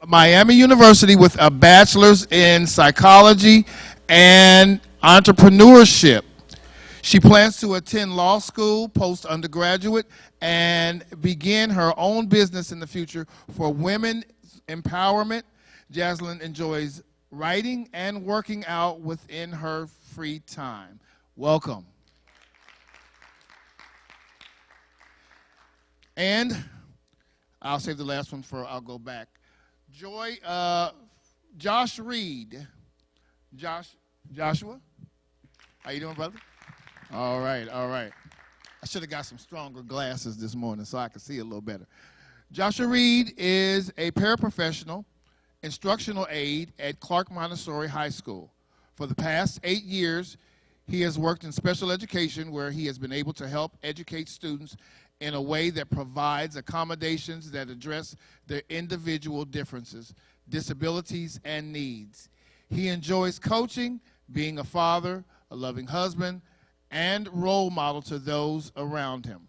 Miami University with a bachelor's in psychology and entrepreneurship. She plans to attend law school post-undergraduate and begin her own business in the future for women empowerment. Jazlyn enjoys writing and working out within her free time. Welcome. And I'll save the last one for I'll go back. Josh Reed. Joshua? How you doing, brother? All right, all right. I should have got some stronger glasses this morning so I could see a little better. Joshua Reed is a paraprofessional instructional aide at Clark Montessori High School. For the past 8 years, he has worked in special education where he has been able to help educate students in a way that provides accommodations that address their individual differences, disabilities, and needs. He enjoys coaching, being a father, a loving husband, and role model to those around him.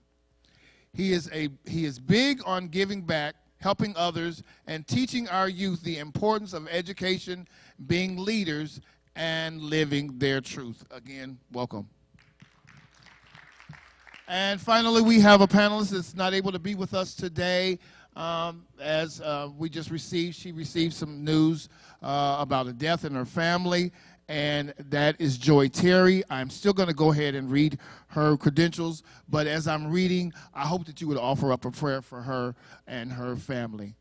He is big on giving back, helping others, and teaching our youth the importance of education, being leaders, and living their truth. Again, welcome. And finally, we have a panelist that's not able to be with us today. As she received some news about a death in her family, and that is Joy Terry. I'm still going to go ahead and read her credentials, but as I'm reading, I hope that you would offer up a prayer for her and her family.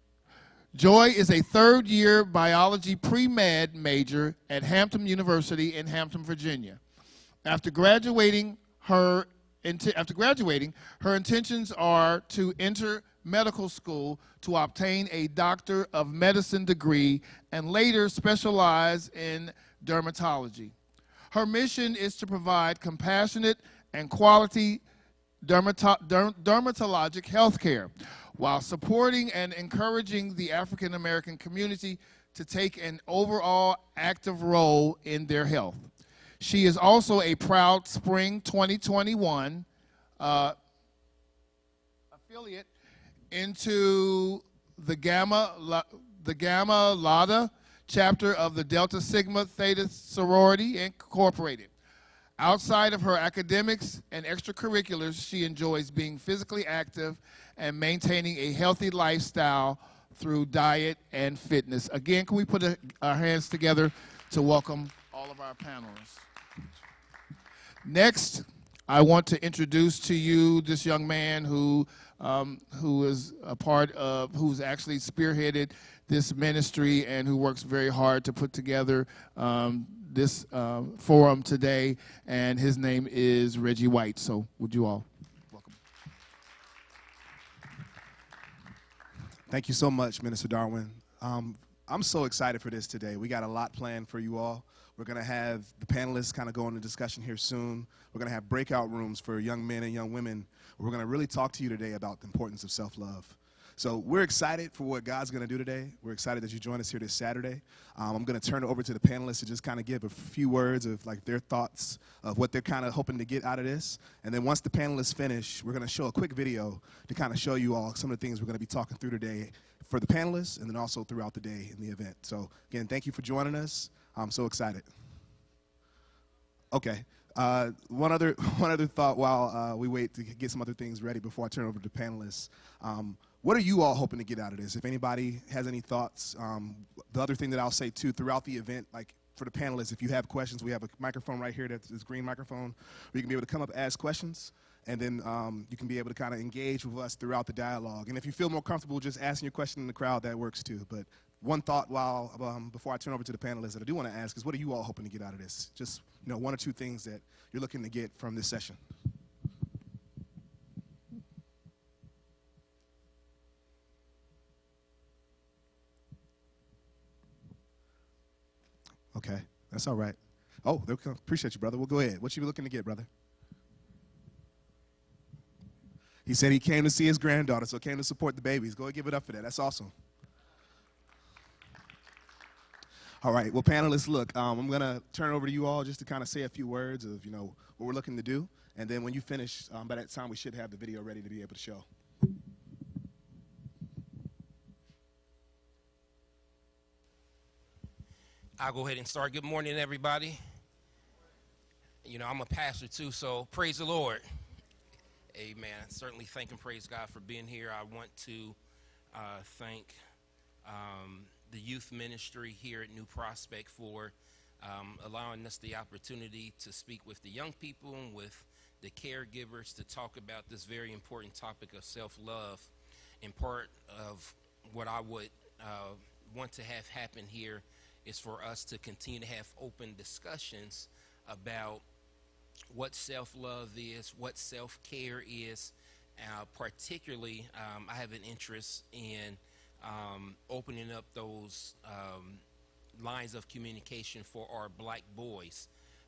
Joy is a third-year biology pre-med major at Hampton University in Hampton, Virginia. After graduating, her intentions are to enter medical school to obtain a Doctor of Medicine degree and later specialize in dermatology. Her mission is to provide compassionate and quality dermatologic health care while supporting and encouraging the African American community to take an overall active role in their health. She is also a proud Spring 2021 affiliate into the Gamma Lambda chapter of the Delta Sigma Theta Sorority Incorporated. Outside of her academics and extracurriculars, she enjoys being physically active and maintaining a healthy lifestyle through diet and fitness. Again, can we put our hands together to welcome all of our panelists? Next, I want to introduce to you this young man who is who's actually spearheaded this ministry and who works very hard to put together this forum today, and his name is Reggie White. So would you all welcome? Thank you so much, Minister Darwin. I'm so excited for this today. We got a lot planned for you all. We're going to have the panelists kind of go into discussion here soon. We're going to have breakout rooms for young men and young women. We're going to really talk to you today about the importance of self-love. So we're excited for what God's going to do today. We're excited that you join us here this Saturday. I'm going to turn it over to the panelists to just kind of give a few words of like their thoughts of what they're kind of hoping to get out of this. And then once the panelists finish, we're going to show a quick video to kind of show you all some of the things we're going to be talking through today for the panelists and then also throughout the day in the event. So again, thank you for joining us. I'm so excited. Okay. One other thought while we wait to get some other things ready before I turn it over to the panelists. What are you all hoping to get out of this? If anybody has any thoughts, the other thing that I'll say too throughout the event, like for the panelists, if you have questions, we have a microphone right here, that's this green microphone, where you can be able to come up and ask questions, and then you can be able to kind of engage with us throughout the dialogue. And if you feel more comfortable just asking your question in the crowd, that works too. But one thought before I turn over to the panelists that I do want to ask is, what are you all hoping to get out of this? Just one or two things that you're looking to get from this session. Okay, that's all right. Oh, appreciate you, brother. Well, go ahead. What you looking to get, brother? He said he came to see his granddaughter, so came to support the babies. Go ahead, give it up for that. That's awesome. All right, well, panelists, look, I'm going to turn it over to you all just to kind of say a few words of, what we're looking to do. And then when you finish, by that time, we should have the video ready to be able to show. I'll go ahead and start. Good morning, everybody. You know, I'm a pastor too, so praise the Lord. Amen. Certainly thank and praise God for being here. I want to thank the youth ministry here at New Prospect for allowing us the opportunity to speak with the young people and with the caregivers to talk about this very important topic of self-love. And part of what I would want to have happen here is for us to continue to have open discussions about what self-love is, what self-care is. Particularly, I have an interest in opening up those lines of communication for our black boys,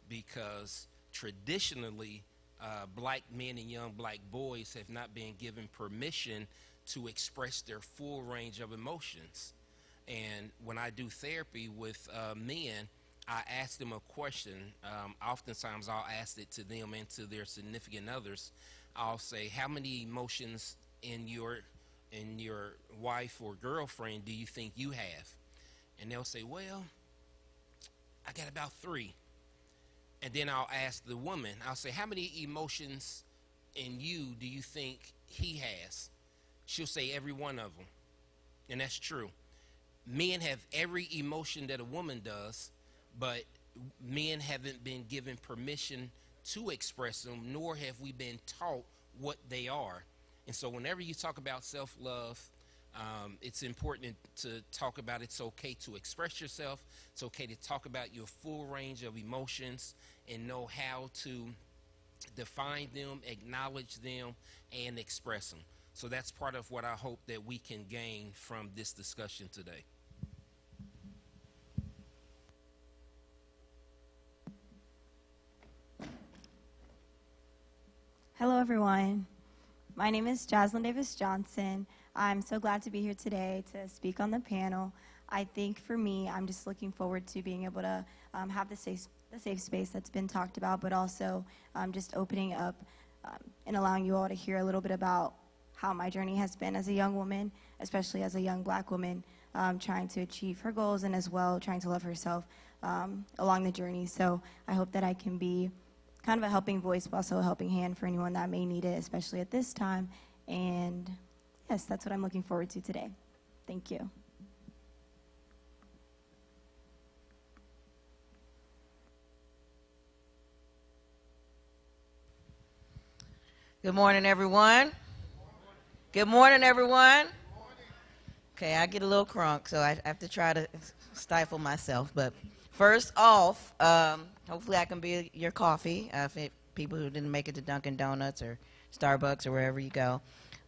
because traditionally black men and young black boys have not been given permission to express their full range of emotions. And when I do therapy with men, I ask them a question. Oftentimes I'll ask it to them and to their significant others. I'll say, how many emotions in your wife or girlfriend do you think you have? And they'll say, well, I got about 3. And then I'll ask the woman, I'll say, how many emotions in you do you think he has? She'll say every one of them. And that's true. Men have every emotion that a woman does, but men haven't been given permission to express them, nor have we been taught what they are. And so whenever you talk about self-love, it's important to talk about it's okay to express yourself. It's okay to talk about your full range of emotions and know how to define them, acknowledge them, and express them. So that's part of what I hope that we can gain from this discussion today. Hello, everyone. My name is Jazlyn Davis Johnson. I'm so glad to be here today to speak on the panel. I think for me, I'm just looking forward to being able to have the safe space that's been talked about, but also just opening up and allowing you all to hear a little bit about how my journey has been as a young woman, especially as a young black woman, trying to achieve her goals and as well trying to love herself along the journey. So I hope that I can be kind of a helping voice, but also a helping hand for anyone that may need it, especially at this time. And yes, that's what I'm looking forward to today. Thank you. Good morning, everyone. Good morning, everyone. Okay, I get a little crunk, so I have to try to stifle myself. But first off, hopefully I can be your coffee for people who didn't make it to Dunkin' Donuts or Starbucks or wherever you go.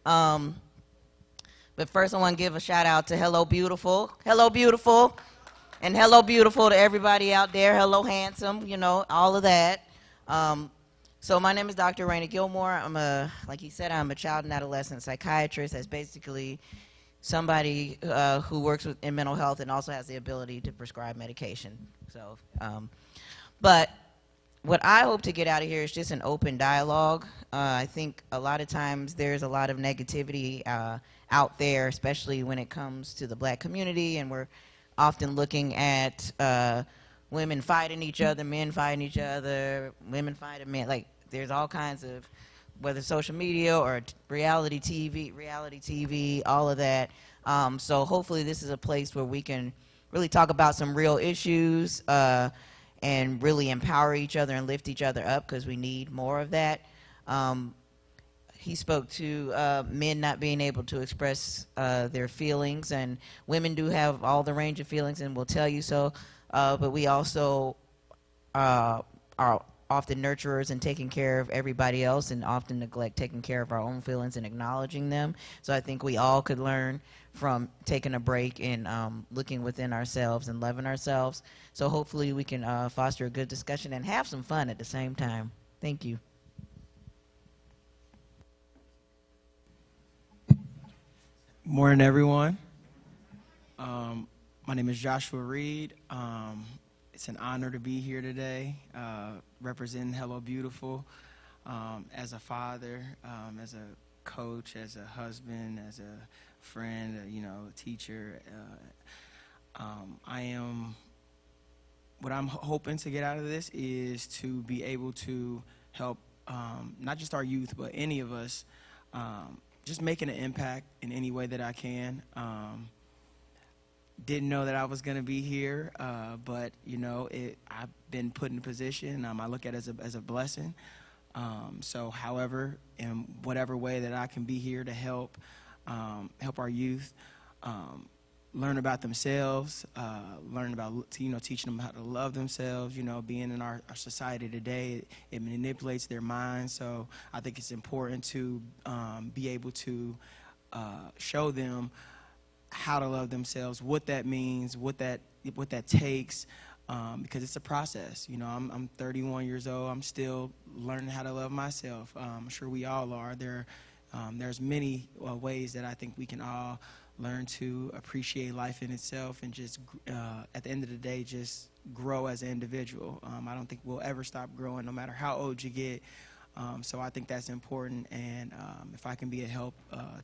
But first I want to give a shout out to Hello Beautiful. Hello Beautiful. And hello beautiful to everybody out there. Hello handsome, you know, all of that. So my name is Dr. Raina Gilmore. Like he said, I'm a child and adolescent psychiatrist. That's basically somebody who works in mental health and also has the ability to prescribe medication. So, but what I hope to get out of here is just an open dialogue. I think a lot of times there's a lot of negativity out there, especially when it comes to the black community, and we're often looking at women fighting each other, men fighting each other, women fighting men. Like, there's all kinds of, whether social media or reality TV, all of that. So hopefully this is a place where we can really talk about some real issues and really empower each other and lift each other up, because we need more of that. He spoke to men not being able to express their feelings, and women do have all the range of feelings and will tell you so, but we also are often nurturers and taking care of everybody else, and often neglect taking care of our own feelings and acknowledging them. So I think we all could learn from taking a break and looking within ourselves and loving ourselves. So hopefully we can foster a good discussion and have some fun at the same time. Thank you. Morning, everyone. My name is Joshua Reed. It's an honor to be here today, representing Hello Beautiful, as a father, as a coach, as a husband, as a friend, a teacher. I am what I'm hoping to get out of this is to be able to help not just our youth, but any of us, just making an impact in any way that I can. Didn't know that I was going to be here, but you know, I've been put in a position. I look at it as a blessing. So, however, in whatever way that I can be here to help our youth learn about themselves, learn about, teaching them how to love themselves. Being in our society today, it manipulates their minds. So I think it's important to be able to show them how to love themselves, what that means, what that takes, because it's a process. I'm 31 years old. I'm still learning how to love myself. I'm sure we all are. There's many ways that I think we can all learn to appreciate life in itself and just, at the end of the day, just grow as an individual. I don't think we'll ever stop growing no matter how old you get. So I think that's important, and if I can be a help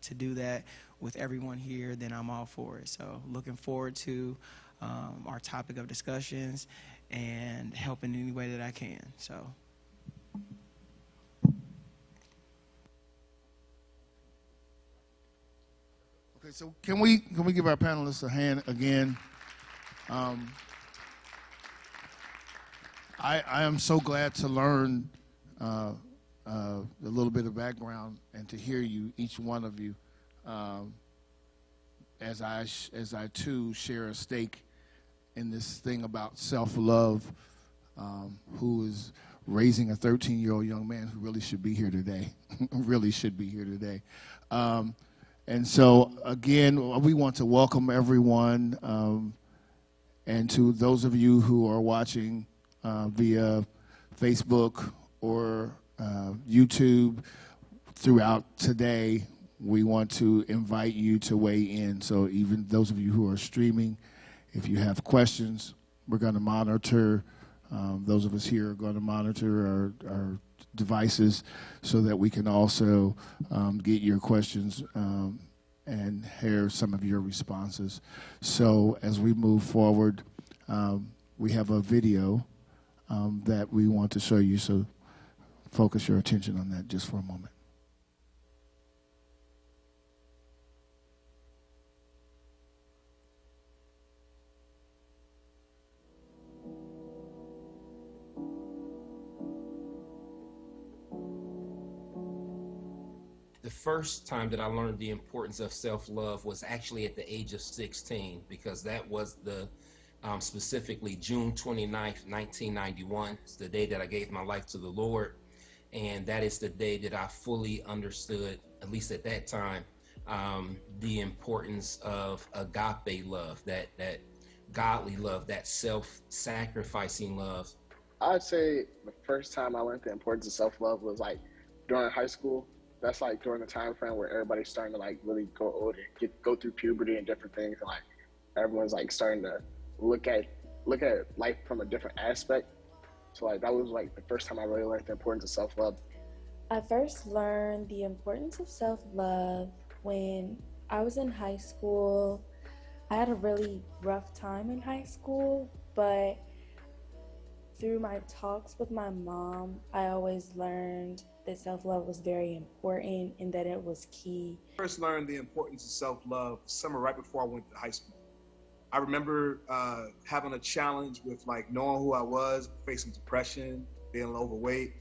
to do that with everyone here, then I'm all for it. So looking forward to our topic of discussions and helping in any way that I can. So. Okay, so can we give our panelists a hand again? I am so glad to learn a little bit of background and to hear you, each one of you, as I too share a stake in this thing about self-love, who is raising a 13-year-old young man who really should be here today, really should be here today. And so, again, we want to welcome everyone, and to those of you who are watching via Facebook or YouTube throughout today, we want to invite you to weigh in. So even those of you who are streaming, if you have questions, we're going to monitor. Those of us here are going to monitor our devices so that we can also get your questions and hear some of your responses. So as we move forward, we have a video that we want to show you, so focus your attention on that just for a moment. The first time that I learned the importance of self-love was actually at the age of 16, because that was the specifically June 29th, 1991. It's the day that I gave my life to the Lord, and that is the day that I fully understood, at least at that time, the importance of agape love, that godly love, that self-sacrificing love. I'd say the first time I learned the importance of self-love was like during high school. That's like during the time frame where everybody's starting to like really go older, go through puberty and different things, and like everyone's like starting to look at life from a different aspect. So like that was like the first time I really learned the importance of self-love. I first learned the importance of self-love when I was in high school. I had a really rough time in high school, but through my talks with my mom, I always learned that self-love was very important and that it was key. I first learned the importance of self-love summer right before I went to high school. I remember having a challenge with like knowing who I was, facing depression, being overweight,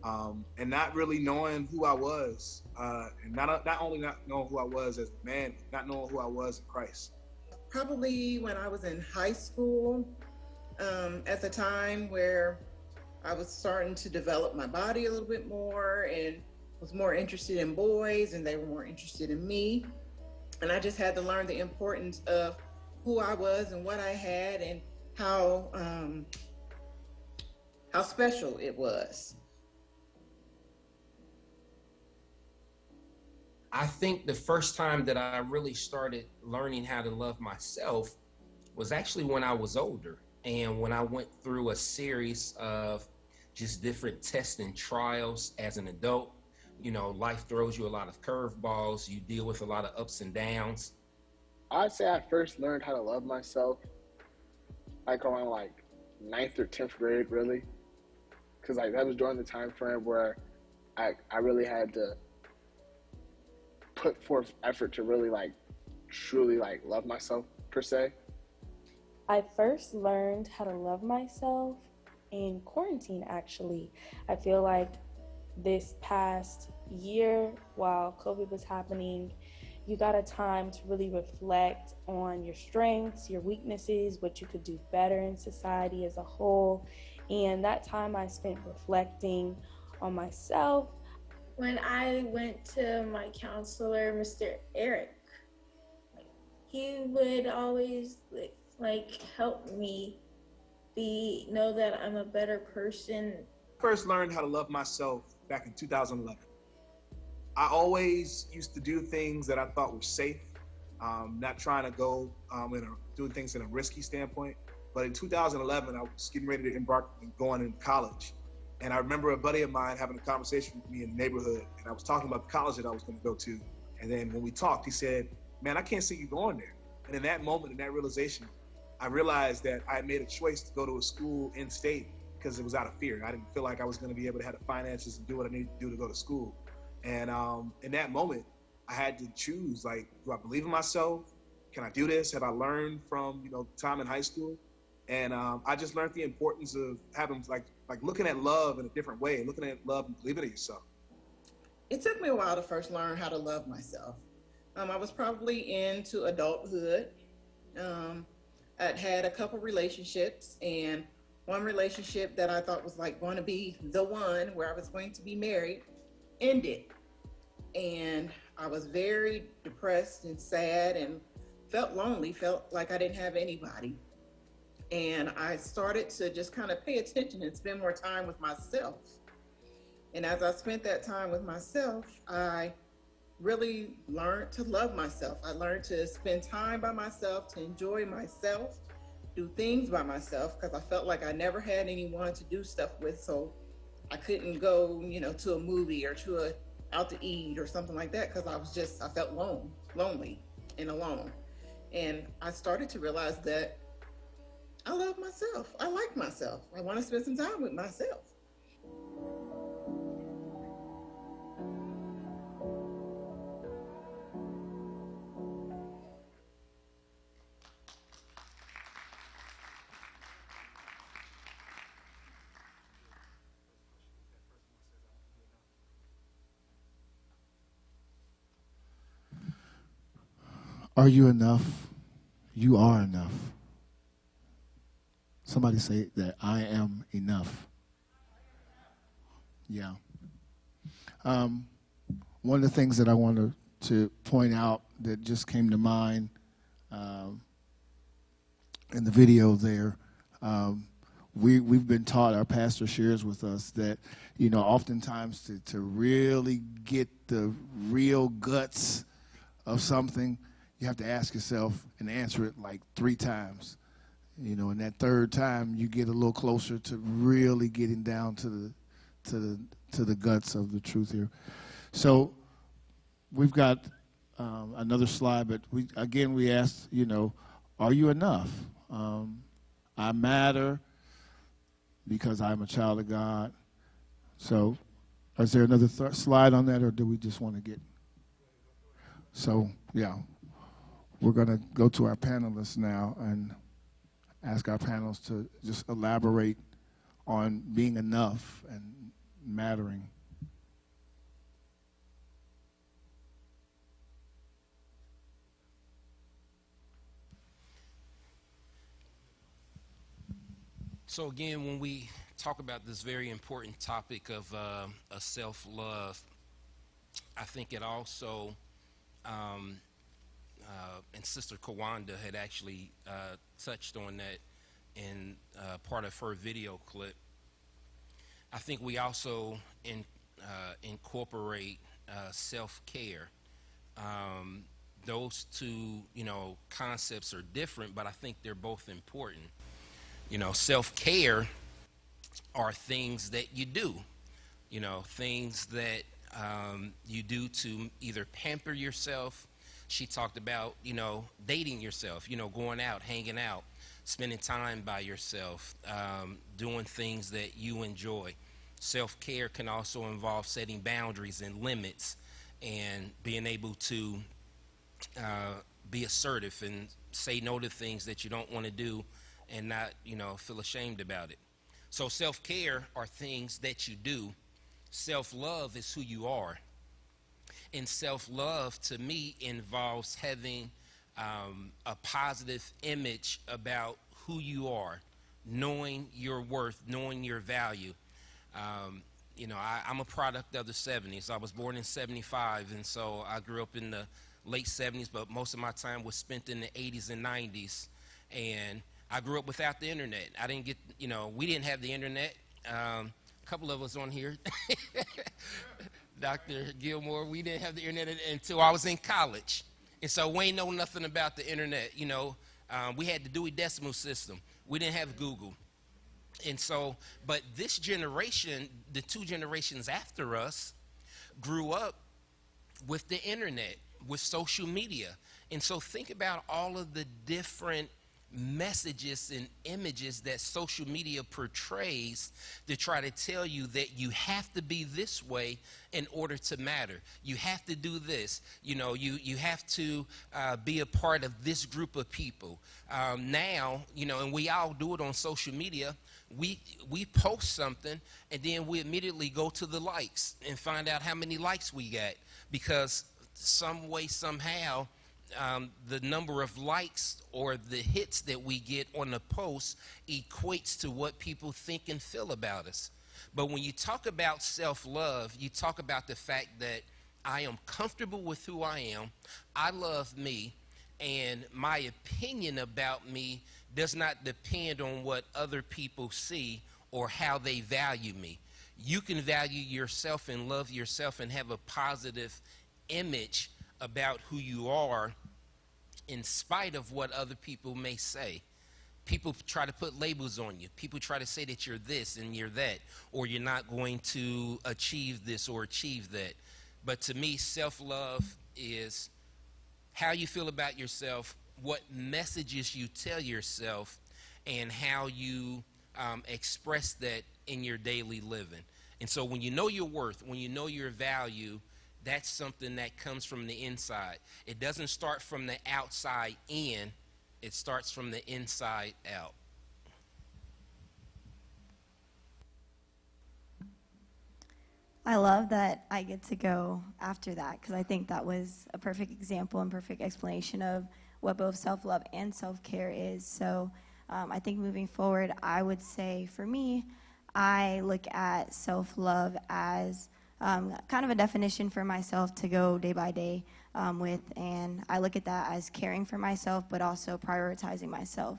and not really knowing who I was, and not only not knowing who I was as a man, not knowing who I was in Christ. Probably when I was in high school, at the time where I was starting to develop my body a little bit more and was more interested in boys and they were more interested in me. And I just had to learn the importance of who I was and what I had and how special it was. I think the first time that I really started learning how to love myself was actually when I was older, and when I went through a series of just different tests and trials as an adult. You know, life throws you a lot of curveballs. You deal with a lot of ups and downs. I'd say I first learned how to love myself like around like ninth or 10th grade, really, because like that was during the time frame where I really had to put forth effort to really like truly like love myself per se. I first learned how to love myself in quarantine, actually. I feel like this past year, while COVID was happening, you got a time to really reflect on your strengths, your weaknesses, what you could do better in society as a whole. And that time I spent reflecting on myself. When I went to my counselor, Mr. Eric, he would always like help me know that I'm a better person. First learned how to love myself back in 2011. I always used to do things that I thought were safe, not trying to go doing things in a risky standpoint. But in 2011, I was getting ready to embark on going into college. And I remember a buddy of mine having a conversation with me in the neighborhood, and I was talking about the college that I was going to go to. And then when we talked, he said, "Man, I can't see you going there." And in that moment, in that realization, I realized that I had made a choice to go to a school in state because it was out of fear. I didn't feel like I was going to be able to have the finances and do what I needed to do to go to school. And in that moment, I had to choose, like, do I believe in myself? Can I do this? Have I learned from, time in high school? And I just learned the importance of having, like looking at love in a different way, looking at love and believing in yourself. It took me a while to first learn how to love myself. I was probably into adulthood. I'd had a couple relationships, and one relationship that I thought was like going to be the one where I was going to be married ended. And I was very depressed and sad and felt lonely, felt like I didn't have anybody. And I started to just kind of pay attention and spend more time with myself. And as I spent that time with myself, I really learned to love myself. I learned to spend time by myself, to enjoy myself, do things by myself, because I felt like I never had anyone to do stuff with. So I couldn't go, to a movie or out to eat or something like that, because I felt lonely and alone. And I started to realize that I love myself. I like myself. I want to spend some time with myself. Are you enough? You are enough. Somebody say that I am enough. Yeah. One of the things that I wanted to point out that just came to mind in the video there, we've been taught, our pastor shares with us that, oftentimes to really get the real guts of something, you have to ask yourself and answer it like 3 times. And that third time you get a little closer to really getting down to the guts of the truth here. So we've got another slide, but we asked, are you enough? I matter because I'm a child of God. So is there another slide on that, or do we just want to get? So, yeah, we're going to go to our panelists now and ask our panels to just elaborate on being enough and mattering. So again, when we talk about this very important topic of self-love, I think it also, and Sister Kawanda had actually touched on that in part of her video clip. I think we also incorporate self-care. Those two, concepts are different, but I think they're both important. Self-care are things that you do, things that you do to either pamper yourself. She talked about, dating yourself, going out, hanging out, spending time by yourself, doing things that you enjoy. Self-care can also involve setting boundaries and limits and being able to be assertive and say no to things that you don't want to do and not, feel ashamed about it. So self-care are things that you do. Self-love is who you are. And self-love, to me, involves having a positive image about who you are, knowing your worth, knowing your value. I'm a product of the 70s. I was born in 75, and so I grew up in the late 70s, but most of my time was spent in the 80s and 90s. And I grew up without the internet. I didn't get, we didn't have the internet. A couple of us on here, Dr. Gilmore, we didn't have the internet until I was in college. And so we ain't know nothing about the internet. We had the Dewey Decimal System. We didn't have Google. And so, but this generation, the two generations after us, grew up with the internet, with social media. And so think about all of the different messages and images that social media portrays to try to tell you that you have to be this way in order to matter. You have to do this. You have to be a part of this group of people. Now, and we all do it on social media. We post something and then we immediately go to the likes and find out how many likes we got, because some way, somehow, the number of likes or the hits that we get on the post equates to what people think and feel about us. But when you talk about self-love, you talk about the fact that I am comfortable with who I am, I love me, and my opinion about me does not depend on what other people see or how they value me. You can value yourself and love yourself and have a positive image about who you are in spite of what other people may say. People try to put labels on you. People try to say that you're this and you're that, or you're not going to achieve this or achieve that. But to me, self-love is how you feel about yourself, what messages you tell yourself, and how you express that in your daily living. And so when you know your worth, when you know your value, that's something that comes from the inside. It doesn't start from the outside in. It starts from the inside out. I love that I get to go after that, because I think that was a perfect example and perfect explanation of what both self-love and self-care is. So I think moving forward, I would say for me, I look at self-love as kind of a definition for myself to go day by day with, and I look at that as caring for myself, but also prioritizing myself.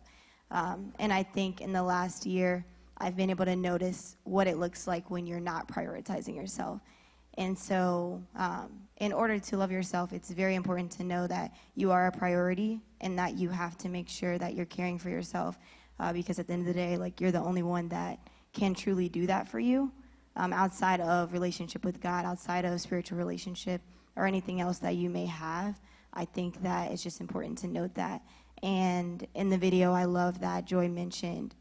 And I think in the last year, I've been able to notice what it looks like when you're not prioritizing yourself. And so in order to love yourself, it's very important to know that you are a priority and that you have to make sure that you're caring for yourself, because at the end of the day, like, you're the only one that can truly do that for you, outside of relationship with God, outside of spiritual relationship or anything else that you may have. I think that it's just important to note that. And in the video, I love that Joy mentioned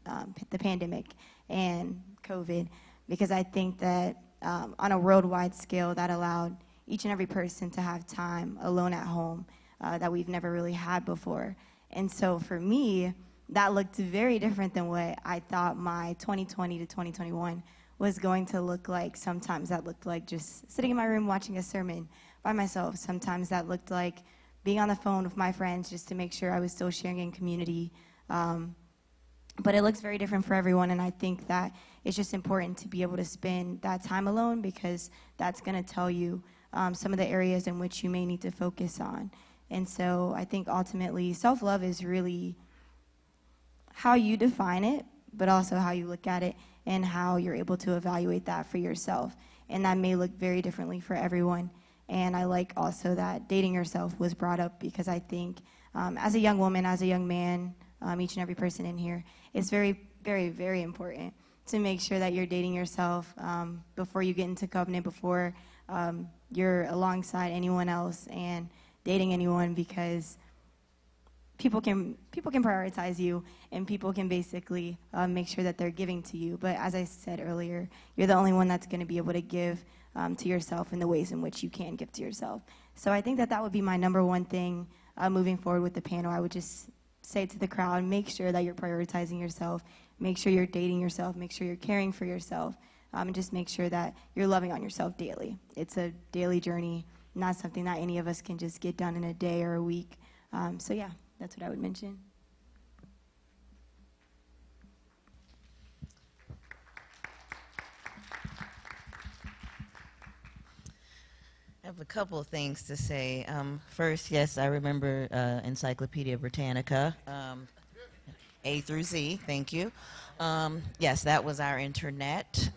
the pandemic and COVID, because I think that on a worldwide scale, that allowed each and every person to have time alone at home that we've never really had before. And so for me, that looked very different than what I thought my 2020 to 2021 was going to look like. Sometimes that looked like just sitting in my room watching a sermon by myself. Sometimes that looked like being on the phone with my friends just to make sure I was still sharing in community. But it looks very different for everyone, and I think that it's just important to be able to spend that time alone, because that's going to tell you some of the areas in which you may need to focus on. And so I think ultimately self-love is really how you define it, but also how you look at it and how you're able to evaluate that for yourself. And that may look very differently for everyone. And I like also that dating yourself was brought up, because I think as a young woman, as a young man, each and every person in here, it's very, very, very important to make sure that you're dating yourself before you get into covenant, before you're alongside anyone else and dating anyone, because people can prioritize you, and people can basically make sure that they're giving to you. But as I said earlier, you're the only one that's going to be able to give to yourself in the ways in which you can give to yourself. So I think that that would be my number one thing moving forward with the panel. I would just say to the crowd, make sure that you're prioritizing yourself, make sure you're dating yourself, make sure you're caring for yourself, and just make sure that you're loving on yourself daily. It's a daily journey, not something that any of us can just get done in a day or a week. So yeah, that's what I would mention. I have a couple of things to say. First, yes, I remember Encyclopedia Britannica, A through Z, thank you. Yes, that was our internet.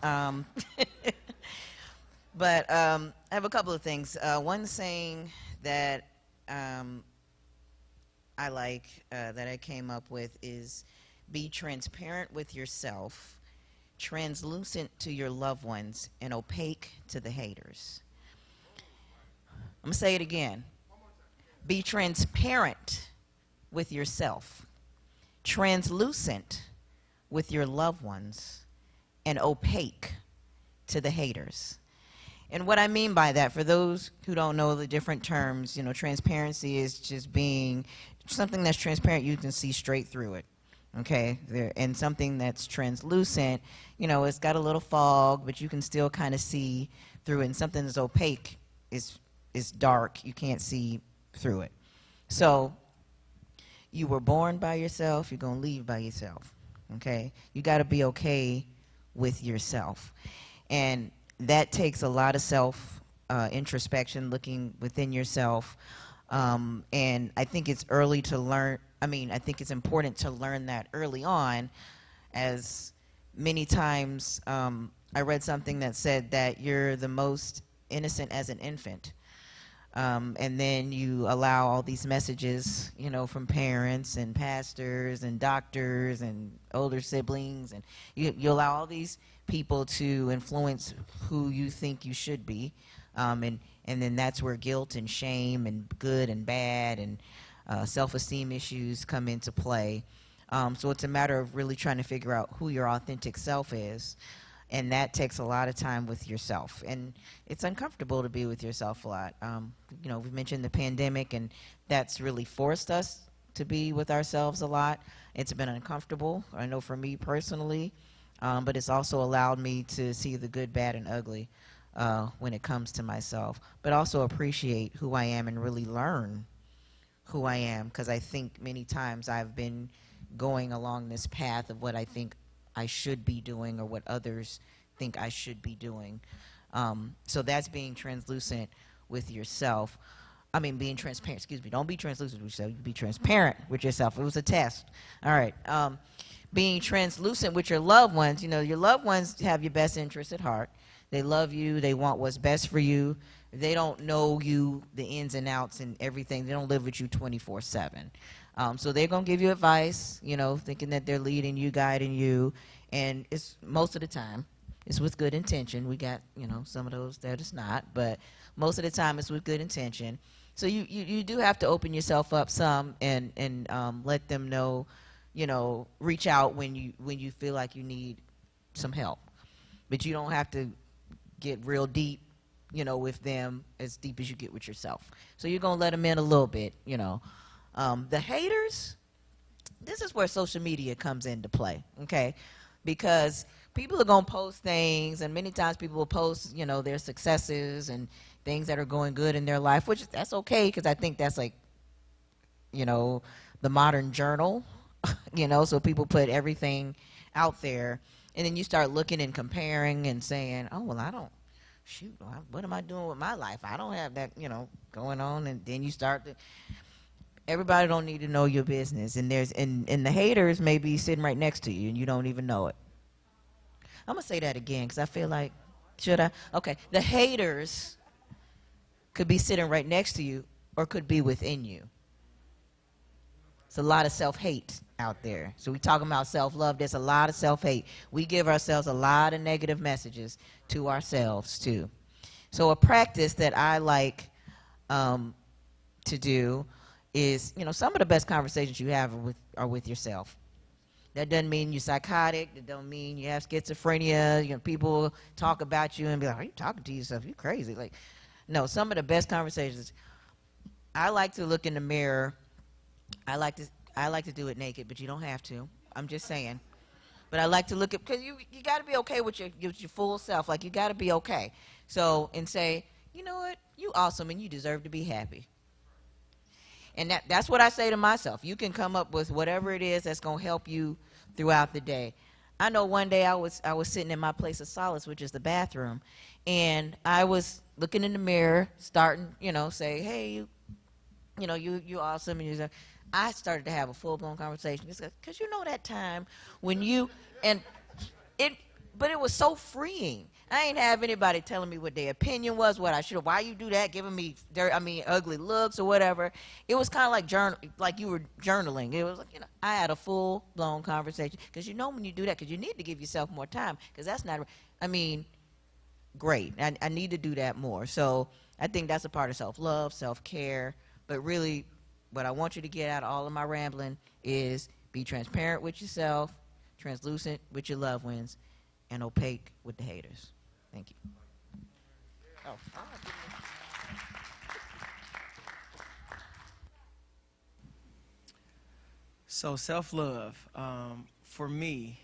But I have a couple of things. One saying that I like, that I came up with is, be transparent with yourself, translucent to your loved ones, and opaque to the haters. I'm going to say it again. Be transparent with yourself, translucent with your loved ones, and opaque to the haters. And what I mean by that, for those who don't know the different terms, you know, transparency is just being something that's transparent, you can see straight through it. Okay, and something that's translucent, you know, it's got a little fog, but you can still kind of see through it. And something that's opaque is dark, you can't see through it. So you were born by yourself, you're going to leave by yourself. Okay, you got to be okay with yourself, and that takes a lot of self introspection, looking within yourself. And I think it's early to learn. I mean, I think it's important to learn that early on, as many times I read something that said that you're the most innocent as an infant. And then you allow all these messages, you know, from parents and pastors and doctors and older siblings, and you allow all these people to influence who you think you should be. And then that's where guilt and shame and good and bad and self-esteem issues come into play. So it's a matter of really trying to figure out who your authentic self is. And that takes a lot of time with yourself. And it's uncomfortable to be with yourself a lot. You know, we mentioned the pandemic, and that's really forced us to be with ourselves a lot. It's been uncomfortable, I know, for me personally, but it's also allowed me to see the good, bad, and ugly when it comes to myself, but also appreciate who I am and really learn who I am, because I think many times I've been going along this path of what I think I should be doing or what others think I should be doing. So that's being translucent with yourself. I mean, being transparent, excuse me. Don't be translucent with yourself. Be transparent with yourself. It was a test. All right. Being translucent with your loved ones. You know, your loved ones have your best interests at heart. They love you. They want what's best for you. They don't know you, the ins and outs and everything. They don't live with you 24/7. So they're going to give you advice, you know, thinking that they're leading you, guiding you. And it's most of the time, it's with good intention. We got, you know, some of those that it's not. But most of the time, it's with good intention. So you do have to open yourself up some and let them know, you know, reach out when you feel like you need some help. But you don't have to get real deep, you know, with them as deep as you get with yourself. So you're going to let them in a little bit, you know. The haters, this is where social media comes into play, okay? Because people are going to post things, and many times people will post, you know, their successes and things that are going good in their life, which that's okay, because I think that's like, you know, the modern journal, you know, so people put everything out there. And then you start looking and comparing and saying, oh, well, I don't, shoot, what am I doing with my life? I don't have that, you know, going on. And then you start to, everybody don't need to know your business. And and the haters may be sitting right next to you and you don't even know it. I'm going to say that again because I feel like, should I? Okay. The haters could be sitting right next to you or could be within you. It's a lot of self-hate out there. So we talking about self-love. There's a lot of self-hate. We give ourselves a lot of negative messages to ourselves too. So a practice that I like to do is, you know, some of the best conversations you have are with yourself. That doesn't mean you're psychotic. That don't mean you have schizophrenia. You know, people talk about you and be like, "Are you talking to yourself? You crazy?" Like, no. Some of the best conversations. I like to look in the mirror. I like to do it naked, but you don't have to. I'm just saying. But I like to look at, because you got to be okay with your full self. Like, you got to be okay. So, and say, you know what? You awesome and you deserve to be happy. And that's what I say to myself. You can come up with whatever it is that's going to help you throughout the day. I know one day I was sitting in my place of solace, which is the bathroom, and I was looking in the mirror, starting, you know, say, hey, you awesome. And I started to have a full-blown conversation. Because you know that time when you, but it was so freeing. I ain't have anybody telling me what their opinion was, what I should have, why you do that, giving me ugly looks or whatever. It was kind of like you were journaling. It was like, you know, I had a full-blown conversation. Because you know when you do that, because you need to give yourself more time. Because that's not, great. I need to do that more. So I think that's a part of self-love, self-care. But really, what I want you to get out of all of my rambling is be transparent with yourself, translucent with your loved ones, and opaque with the haters. Thank you. Oh. So self-love, for me,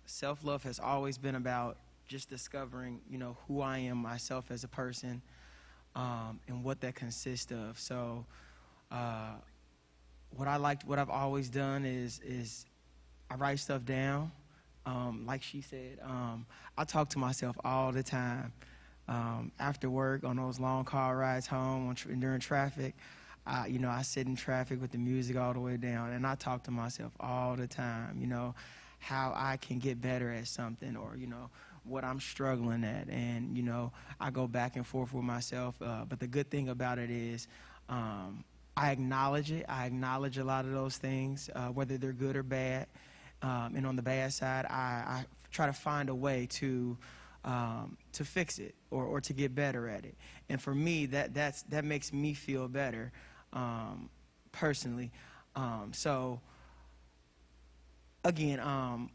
self-love has always been about just discovering, you know, who I am myself as a person, and what that consists of. So what I've always done is I write stuff down. Like she said, I talk to myself all the time. After work, on those long car rides home, during traffic, I sit in traffic with the music all the way down, and I talk to myself all the time, you know, how I can get better at something, or, you know, what I'm struggling at. And, you know, I go back and forth with myself. But the good thing about it is I acknowledge it. I acknowledge a lot of those things, whether they're good or bad. And on the bad side, I try to find a way to fix it or to get better at it. And for me, that makes me feel better, personally. So again,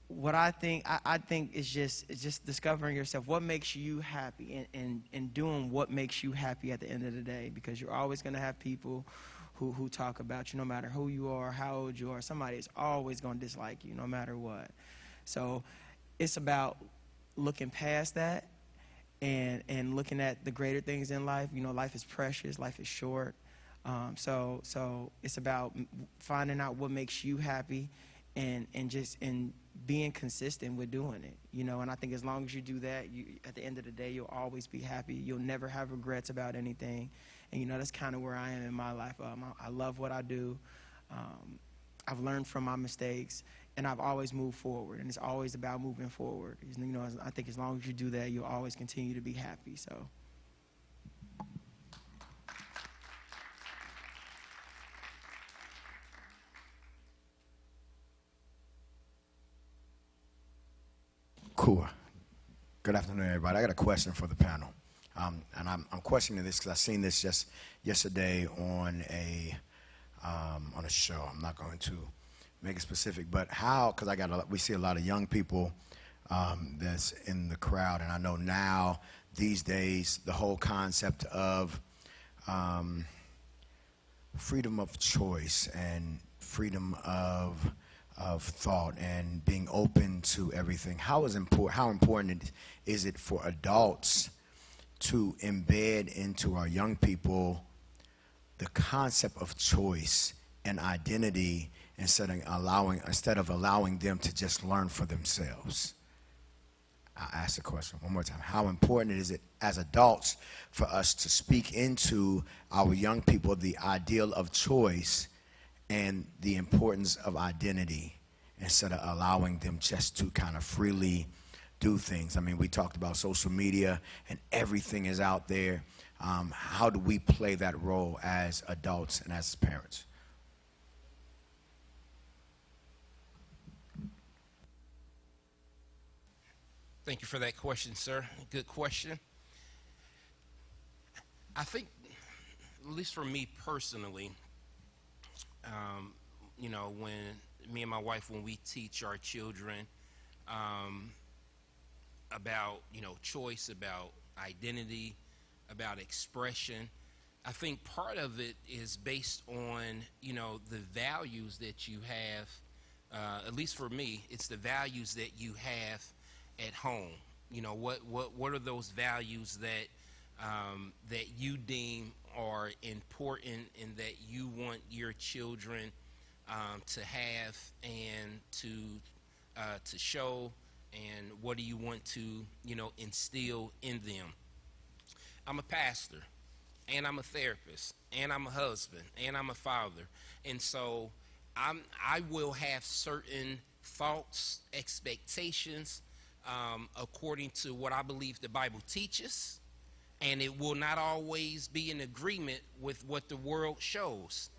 what I think is just discovering yourself. What makes you happy, and doing what makes you happy at the end of the day. Because you're always going to have people who talk about you, no matter who you are, how old you are. Somebody is always going to dislike you, no matter what. So it's about looking past that and looking at the greater things in life. You know, life is precious, life is short. So it's about finding out what makes you happy and being consistent with doing it. You know, and I think as long as you do that, at the end of the day, you'll always be happy. You'll never have regrets about anything. And, you know, that's kind of where I am in my life. I love what I do. I've learned from my mistakes, and I've always moved forward. And it's always about moving forward. You know, I think as long as you do that, you'll always continue to be happy. So. Cool. Good afternoon, everybody. I got a question for the panel. And I'm questioning this because I seen this just yesterday on a show. I'm not going to make it specific, but how? Because we see a lot of young people that's in the crowd, and I know now these days the whole concept of freedom of choice and freedom of thought and being open to everything. How important is it for adults to embed into our young people the concept of choice and identity instead of allowing them to just learn for themselves? I'll ask the question one more time. How important is it as adults for us to speak into our young people the ideal of choice and the importance of identity instead of allowing them just to kind of freely do things? I mean, we talked about social media and everything is out there. How do we play that role as adults and as parents? Thank you for that question, sir. Good question. I think at least for me personally, you know, when me and my wife, when we teach our children about, you know, choice, about identity, about expression, I think part of it is based on, you know, the values that you have. At least for me, it's the values that you have at home. You know, what are those values that that you deem are important and that you want your children to have and to show, and what do you want to, you know, instill in them? I'm a pastor, and I'm a therapist, and I'm a husband, and I'm a father, and so I will have certain thoughts, expectations, according to what I believe the Bible teaches, and it will not always be in agreement with what the world shows,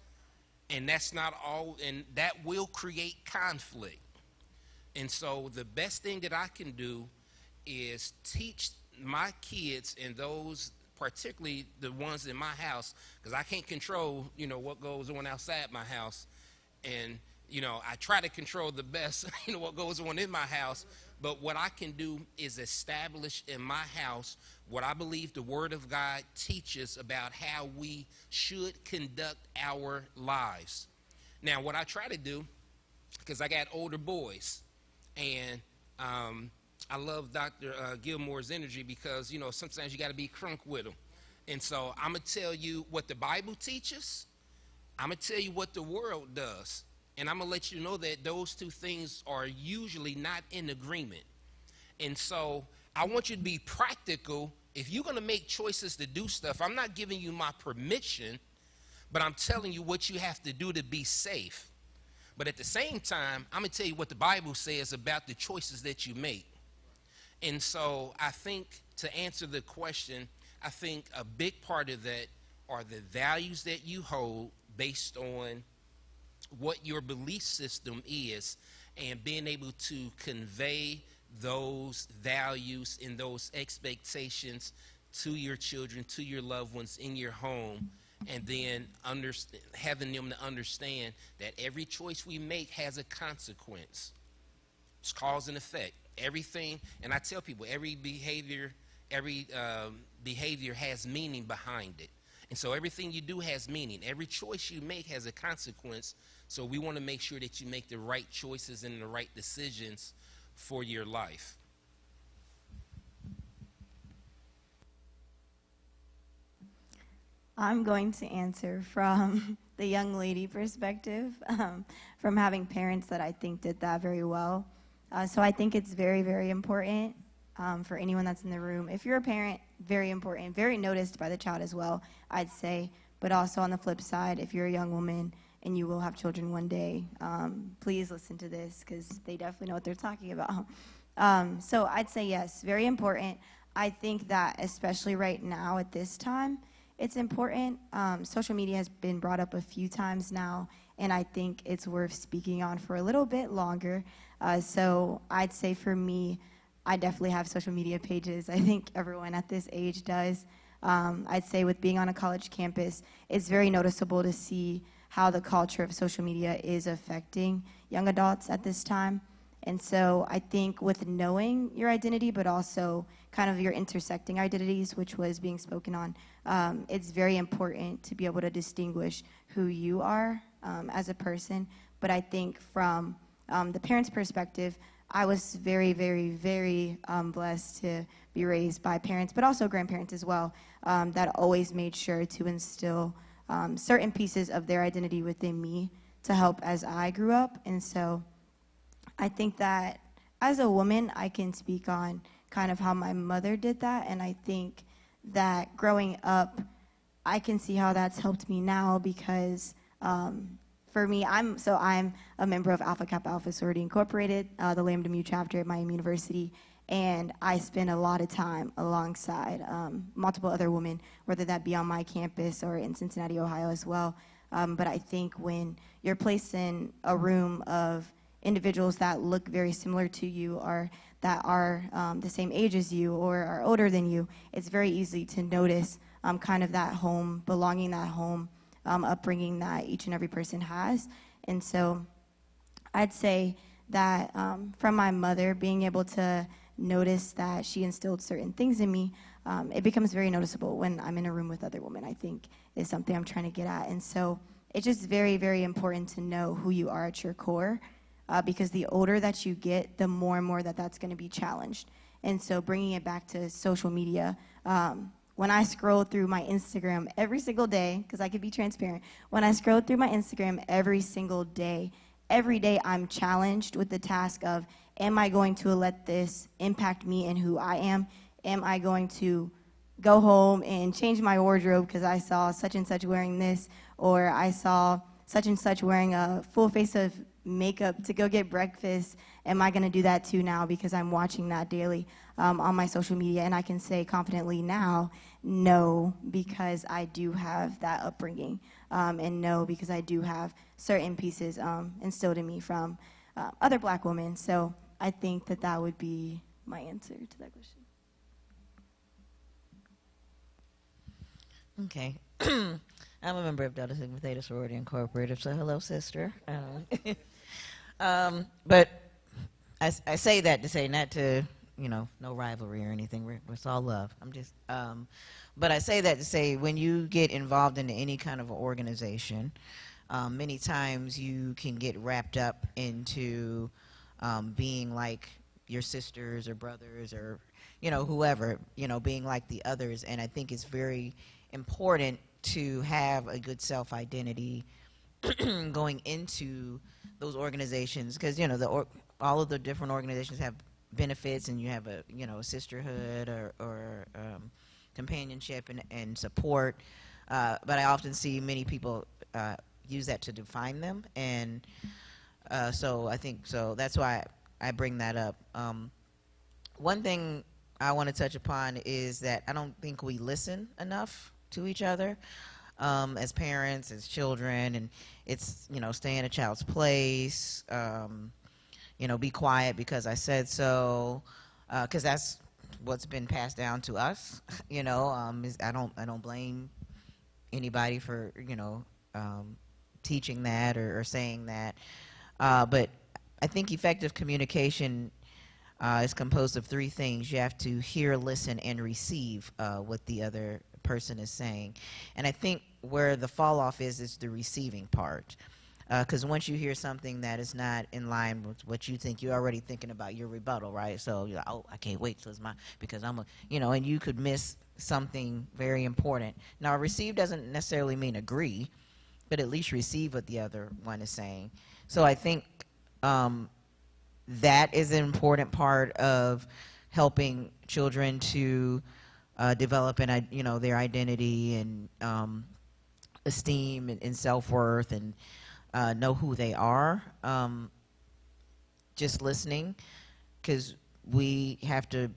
and that's not all, and that will create conflict. And so the best thing that I can do is teach my kids, and those particularly the ones in my house, because I can't control, you know, what goes on outside my house, and you know, I try to control the best, you know, what goes on in my house. But what I can do is establish in my house what I believe the Word of God teaches about how we should conduct our lives. Now, what I try to do, because I got older boys, and I love Dr. Gilmore's energy, because, you know, sometimes you got to be crunk with them. And so I'm going to tell you what the Bible teaches. I'm going to tell you what the world does. And I'm going to let you know that those two things are usually not in agreement. And so I want you to be practical. If you're going to make choices to do stuff, I'm not giving you my permission, but I'm telling you what you have to do to be safe. But at the same time, I'm going to tell you what the Bible says about the choices that you make. And so I think, to answer the question, I think a big part of that are the values that you hold based on what your belief system is, and being able to convey those values and those expectations to your children, to your loved ones in your home, and then having them to understand that every choice we make has a consequence. It's cause and effect. Everything, and I tell people, every behavior has meaning behind it. And so everything you do has meaning. Every choice you make has a consequence. So we want to make sure that you make the right choices and the right decisions for your life. I'm going to answer from the young lady perspective, from having parents that I think did that very well. So I think it's very, very important for anyone that's in the room. If you're a parent, very important, very noticed by the child as well, I'd say. But also on the flip side, if you're a young woman and you will have children one day, please listen to this, because they definitely know what they're talking about. So I'd say yes, very important. I think that especially right now at this time, it's important. Social media has been brought up a few times now, and I think it's worth speaking on for a little bit longer. So I'd say for me, I definitely have social media pages. I think everyone at this age does. I'd say with being on a college campus, it's very noticeable to see how the culture of social media is affecting young adults at this time. And so I think with knowing your identity, but also kind of your intersecting identities, which was being spoken on, it's very important to be able to distinguish who you are as a person. But I think from the parent's perspective, I was very, very, very blessed to be raised by parents, but also grandparents as well, that always made sure to instill certain pieces of their identity within me to help as I grew up. And so I think that as a woman, I can speak on kind of how my mother did that, and I think that growing up, I can see how that's helped me now, because for me, I'm a member of Alpha Kappa Alpha Sorority Incorporated, the Lambda Mu chapter at Miami University, and I spend a lot of time alongside multiple other women, whether that be on my campus or in Cincinnati, Ohio as well. But I think when you're placed in a room of individuals that look very similar to you, or that are the same age as you, or are older than you, it's very easy to notice kind of that home, belonging, that home upbringing that each and every person has. And so I'd say that from my mother, being able to notice that she instilled certain things in me, it becomes very noticeable when I'm in a room with other women, I think, is something I'm trying to get at. And so it's just very, very important to know who you are at your core, because the older that you get, the more and more that that's going to be challenged. And so bringing it back to social media, when I scroll through my Instagram every single day, because I could be transparent, when I scroll through my Instagram every single day, every day I'm challenged with the task of, am I going to let this impact me and who I am? Am I going to go home and change my wardrobe because I saw such and such wearing this, or I saw such and such wearing a full face of makeup to go get breakfast? Am I going to do that too now because I'm watching that daily on my social media? And I can say confidently now, no, because I do have that upbringing, and no, because I do have certain pieces instilled in me from other black women. So I think that that would be my answer to that question. Okay. I'm a member of Delta Sigma Theta Sorority Incorporated, so hello, sister. But I say that to say not to, no rivalry or anything. It's all love. I'm just, but I say that to say when you get involved in any kind of organization, many times you can get wrapped up into being like your sisters or brothers or, whoever, being like the others. And I think it's very important to have a good self-identity going into those organizations, because all of the different organizations have benefits, and you have a a sisterhood or companionship and support. But I often see many people use that to define them, and so I think that's why I bring that up. One thing I want to touch upon is that I don't think we listen enough to each other as parents, as children, and it's stay in a child's place, be quiet because I said so, because that's what's been passed down to us. I don't blame anybody for teaching that or saying that, but I think effective communication is composed of three things. You have to hear, listen, and receive what the other person is saying. And I think where the fall off is the receiving part. Because once you hear something that is not in line with what you think, you're already thinking about your rebuttal, right? So you're like, oh, I can't wait till it's mine because I'm and you could miss something very important. Now, receive doesn't necessarily mean agree, but at least receive what the other one is saying. So I think that is an important part of helping children to develop their identity and esteem and self-worth and know who they are. Just listening, because we have to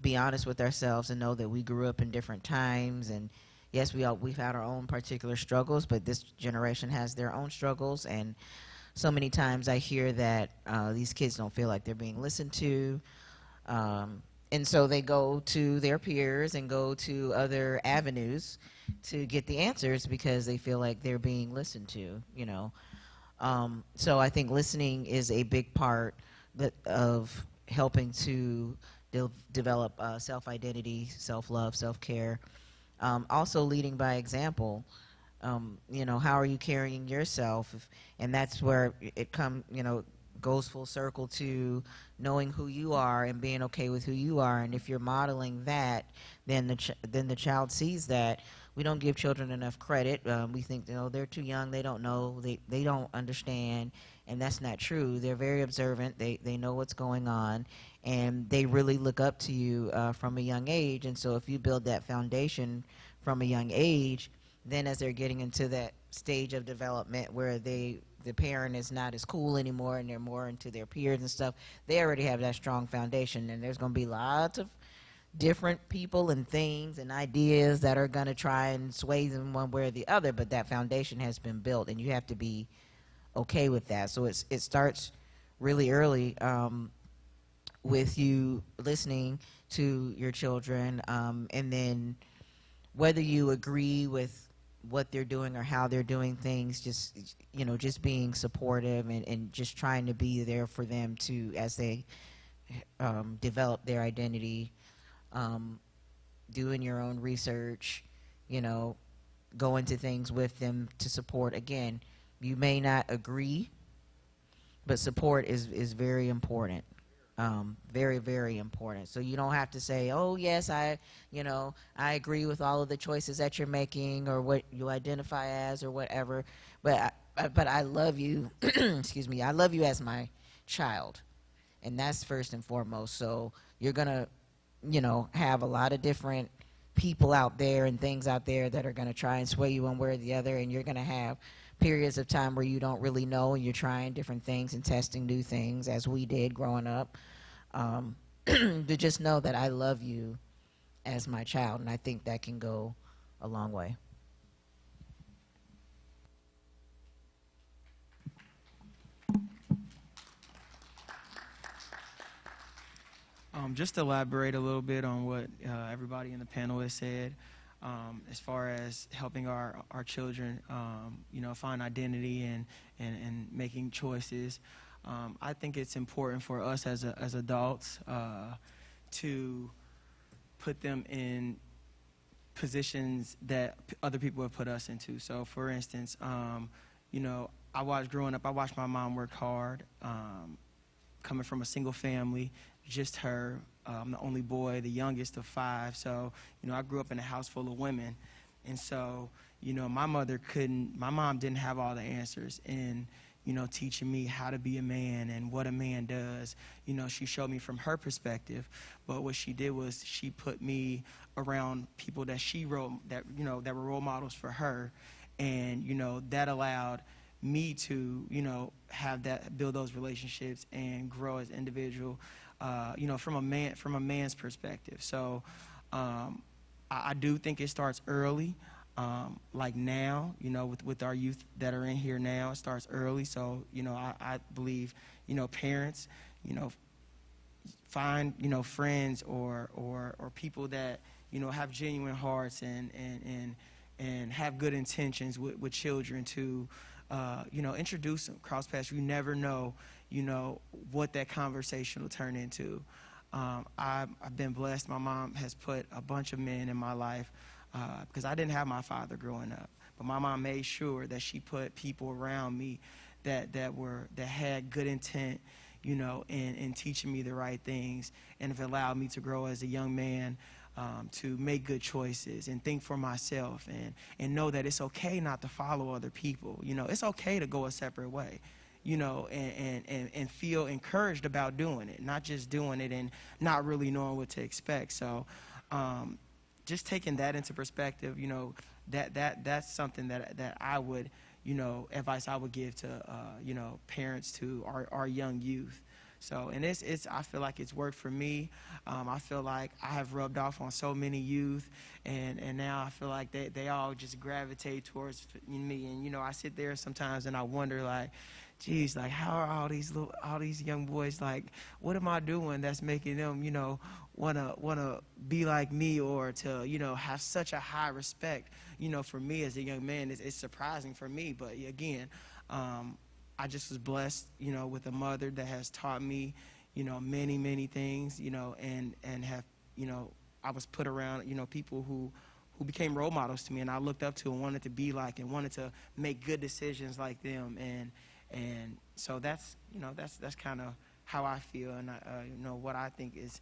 be honest with ourselves and know that we grew up in different times, and yes, we've had our own particular struggles, but this generation has their own struggles. And so many times I hear that these kids don't feel like they're being listened to, and so they go to their peers and go to other avenues to get the answers because they feel like they're being listened to, So I think listening is a big part of helping to develop self-identity, self-love, self-care. Also leading by example. How are you carrying yourself? And that's where it goes full circle to knowing who you are and being okay with who you are. And if you're modeling that, then the child sees that. We don't give children enough credit. We think they're too young, they don't know, they don't understand, and that's not true. They're very observant. They know what's going on, and they really look up to you from a young age. And so if you build that foundation from a young age, then as they're getting into that stage of development where the parent is not as cool anymore and they're more into their peers and stuff, they already have that strong foundation. And there's going to be lots of different people and things and ideas that are going to try and sway them one way or the other, but that foundation has been built, and you have to be okay with that. So it starts really early with you listening to your children, and then whether you agree with what they're doing or how they're doing things, just being supportive and just trying to be there for them to, as they develop their identity, doing your own research, go into things with them to support. Again, you may not agree, but support is very important. Very, very important. So you don't have to say, oh, yes, I agree with all of the choices that you're making or what you identify as or whatever, but I love you, excuse me, I love you as my child, and that's first and foremost. So you're going to, have a lot of different people out there and things out there that are going to try and sway you one way or the other, and you're going to have periods of time where you don't really know and you're trying different things and testing new things, as we did growing up. To just know that I love you as my child, and I think that can go a long way. Just to elaborate a little bit on what everybody in the panel has said, as far as helping our children, find identity and making choices. I think it's important for us as adults to put them in positions that other people have put us into. So, for instance, growing up, I watched my mom work hard, coming from a single family, just her. I'm the only boy, the youngest of 5. So, I grew up in a house full of women. And so, my mom didn't have all the answers in, teaching me how to be a man and what a man does. She showed me from her perspective. But what she did was she put me around people that that were role models for her. And, that allowed me to, build those relationships and grow as an individual, from a man's perspective. So I do think it starts early. Like now, with our youth that are in here now, it starts early. So, I believe, parents, find, friends or people that, have genuine hearts and have good intentions with children to, introduce them, cross paths. You never know, what that conversation will turn into. I've been blessed. My mom has put a bunch of men in my life, because I didn't have my father growing up. But my mom made sure that she put people around me that had good intent, in teaching me the right things, and have allowed me to grow as a young man, to make good choices and think for myself and know that it's okay not to follow other people. It's okay to go a separate way, and feel encouraged about doing it, not just doing it and not really knowing what to expect. So, just taking that into perspective, that's something that I would, advice I would give to, parents to our young youth. So, and I feel like it's worked for me. I feel like I have rubbed off on so many youth, and now I feel like they all just gravitate towards me. And, I sit there sometimes and I wonder, like, geez, like, how are all these young boys, like, what am I doing that's making them, wanna be like me, or to, have such a high respect, for me as a young man. It's surprising for me. But again, I just was blessed, with a mother that has taught me, many, many things, and have, I was put around, people who became role models to me, and I looked up to and wanted to be like and wanted to make good decisions like them. And so that's kind of how I feel, and what I think is,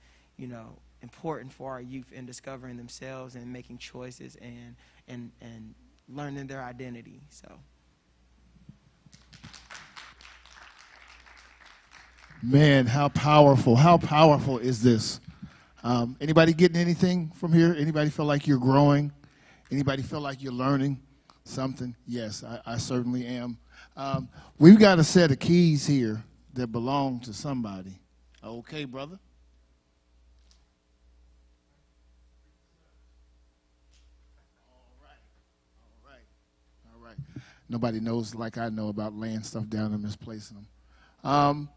important for our youth in discovering themselves and making choices and learning their identity. So. Man, how powerful is this? Anybody getting anything from here? Anybody feel like you're growing? Anybody feel like you're learning something? Yes, I certainly am. We've got a set of keys here that belong to somebody. Okay, brother? All right. Nobody knows like I know about laying stuff down and misplacing them.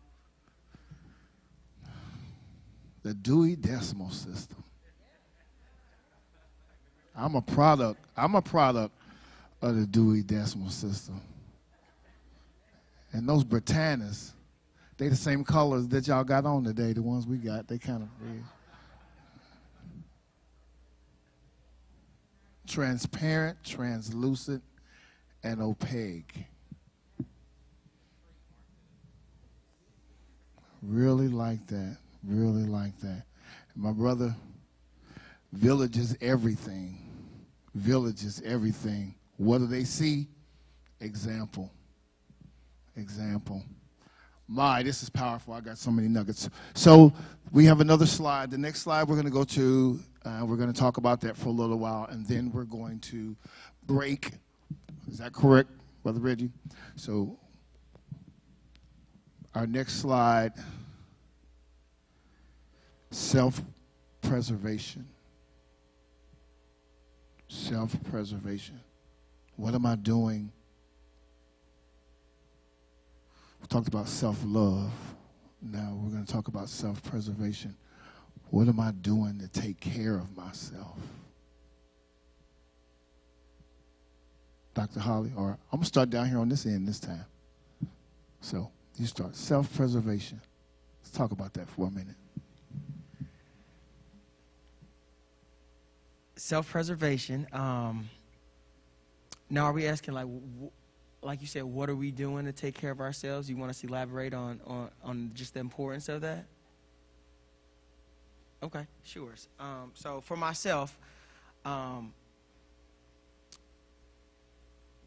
The Dewey Decimal System. I'm a product of the Dewey Decimal System. And those Britannias, they the same colors that y'all got on today, the ones we got, they kind of red. Transparent, translucent, and opaque. Really like that. Really like that. And my brother, village is everything. Village is everything. What do they see? Example. Example. My, this is powerful. I got so many nuggets. So we have another slide. The next slide we're going to go to, we're going to talk about that for a little while, and then we're going to break. Is that correct, Brother Reggie? So our next slide, self-preservation. Self-preservation. What am I doing? We talked about self-love. Now we're going to talk about self-preservation. What am I doing to take care of myself? Dr. Holly, or I'm going to start down here on this end this time. So you start. Self-preservation. Let's talk about that for a minute. Self-preservation. Now, are we asking, like you said, what are we doing to take care of ourselves? You want us to elaborate on just the importance of that? Okay, sure. So for myself,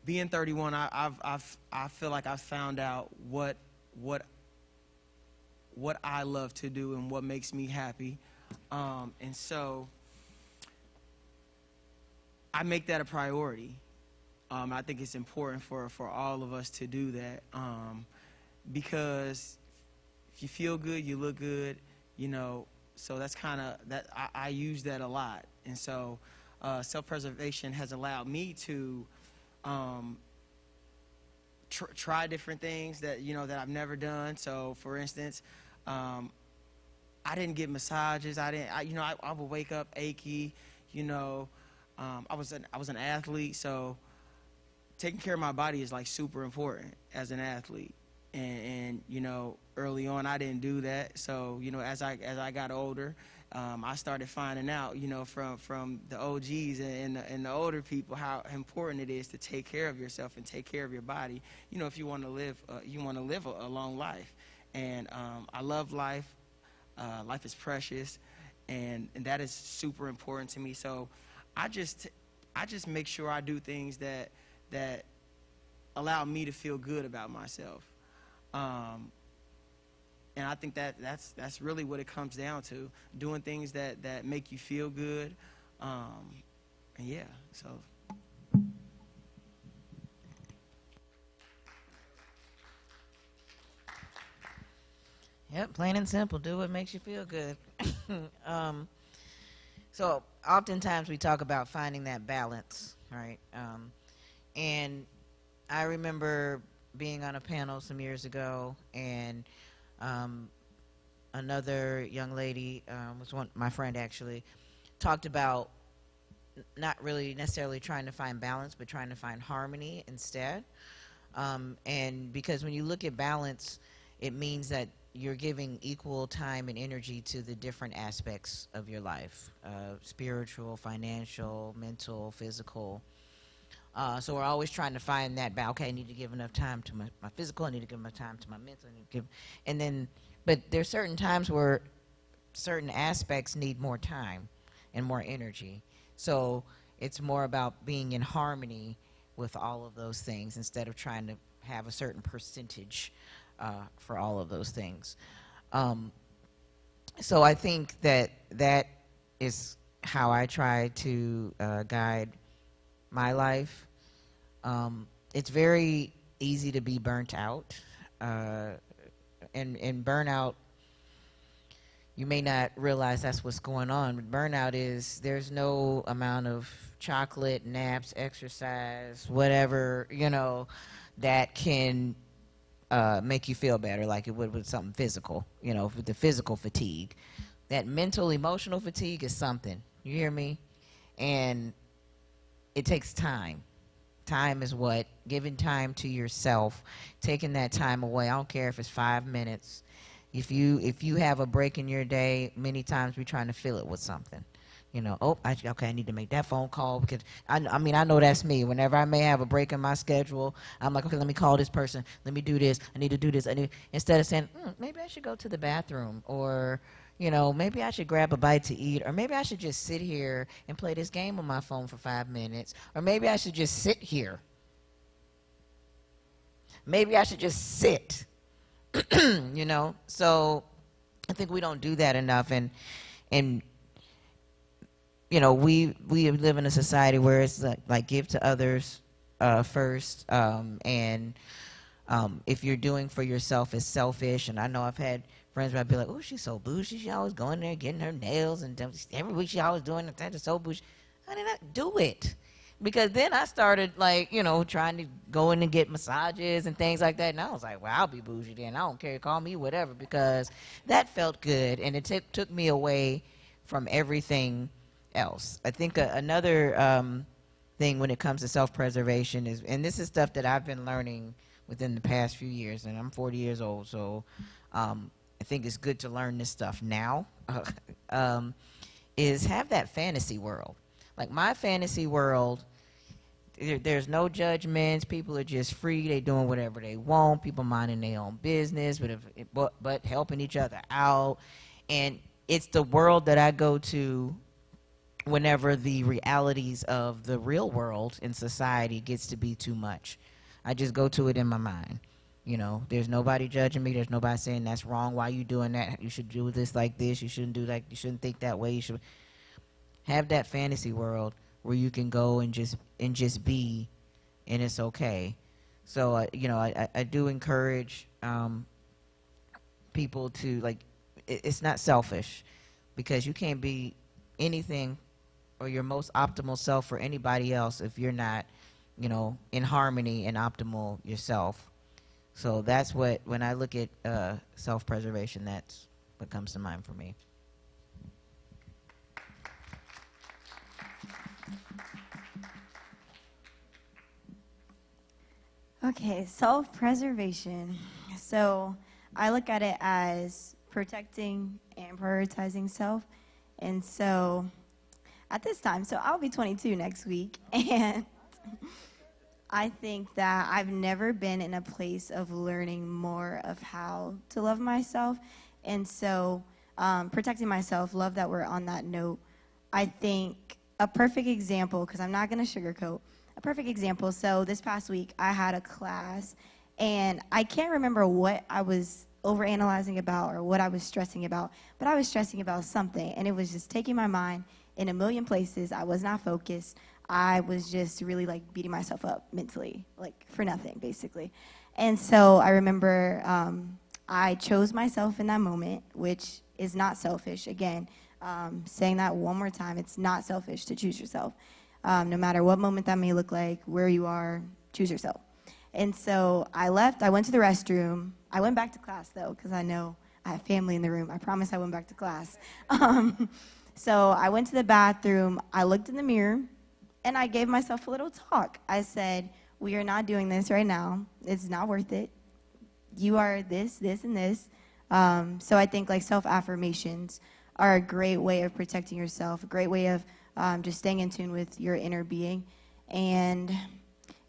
being 31, I feel like I've found out what I love to do and what makes me happy, and so I make that a priority. I think it's important for all of us to do that, because if you feel good, you look good, so that's kind of that. I use that a lot, and so self-preservation has allowed me to try different things that that I've never done. So, for instance, I didn't get massages. I would wake up achy. I was an athlete, so taking care of my body is like super important as an athlete. And early on I didn't do that. So as I got older, I started finding out from the OGs and the older people how important it is to take care of yourself and take care of your body. If you want to live a long life. And I love life. Life is precious, and that is super important to me. So I just make sure I do things that allow me to feel good about myself. And I think that's really what it comes down to, doing things that make you feel good. And yeah, so. Yep, plain and simple. Do what makes you feel good. So oftentimes we talk about finding that balance, right? And I remember being on a panel some years ago, and another young lady, was my friend actually, talked about not really necessarily trying to find balance, but trying to find harmony instead. And because when you look at balance, it means that you're giving equal time and energy to the different aspects of your life, spiritual, financial, mental, physical. So we're always trying to find that balance. Okay, I need to give enough time to my physical, I need to give enough time to my mental, I need to give, but there's certain times where certain aspects need more time and more energy. So it's more about being in harmony with all of those things instead of trying to have a certain percentage for all of those things. So I think that is how I try to guide my life. It's very easy to be burnt out. And burnout, you may not realize that's what's going on, but burnout is there's no amount of chocolate, naps, exercise, whatever, that can make you feel better like it would with something physical, with the physical fatigue. that mental, emotional fatigue is something. You hear me? And it takes time. Time is what? Giving time to yourself, taking that time away. I don't care if it's 5 minutes. If you have a break in your day, many times we're trying to fill it with something. You know, okay, I need to make that phone call because I mean, I know that's me. Whenever I may have a break in my schedule, I'm like, okay, let me call this person. Let me do this. I need to do this. Instead of saying, maybe I should go to the bathroom, or, you know, maybe I should grab a bite to eat, or maybe I should just sit here and play this game on my phone for 5 minutes, or maybe I should just sit here. Maybe I should just sit, you know? So I think we don't do that enough, and you know, we live in a society where it's like give to others first, and if you're doing for yourself is selfish. And I know I've had friends where I'd be like, oh, she's so bougie. She's always going there getting her nails, and every week she always doing that. Is so bougie. I did not do it, because then I started, like, you know, trying to go in and get massages and things like that. And I was like, well, I'll be bougie then. I don't care. Call me whatever, because that felt good, and it took me away from everything else. I think another thing when it comes to self-preservation is, and this is stuff that I've been learning within the past few years, and I'm 40 years old, so I think it's good to learn this stuff now, is have that fantasy world. Like my fantasy world, there's no judgments. People are just free. They're doing whatever they want. People minding their own business, but helping each other out. And it's the world that I go to whenever the realities of the real world in society gets to be too much. I just go to it in my mind. You know, there's nobody judging me. There's nobody saying that's wrong. Why are you doing that? You should do this like this. You shouldn't do that. You shouldn't think that way. You should have that fantasy world where you can go and just be, and it's okay. So you know, I do encourage people to, like, it's not selfish, because you can't be anything or your most optimal self for anybody else if you're not, you know, in harmony and optimal yourself. So that's what, when I look at self-preservation, that's what comes to mind for me. Okay, self-preservation. So I look at it as protecting and prioritizing self. And so at this time, so I'll be 22 next week, and I think that I've never been in a place of learning more of how to love myself. And so protecting myself, love that we're on that note. I think a perfect example, because I'm not going to sugarcoat, a perfect example. So this past week I had a class, and I can't remember what I was overanalyzing about or what I was stressing about, but I was stressing about something, and it was just taking my mind in a million places. I was not focused. I was just really, like, beating myself up mentally, like, for nothing, basically. And so I remember I chose myself in that moment, which is not selfish. Again, saying that one more time, it's not selfish to choose yourself. No matter what moment that may look like, where you are, choose yourself. And so I left. I went to the restroom. I went back to class, though, because I know I have family in the room. I promise I went back to class. So I went to the bathroom. I looked in the mirror, and I gave myself a little talk. I said, we are not doing this right now. It's not worth it. You are this, this, and this. So I think, like, self-affirmations are a great way of protecting yourself, a great way of just staying in tune with your inner being. And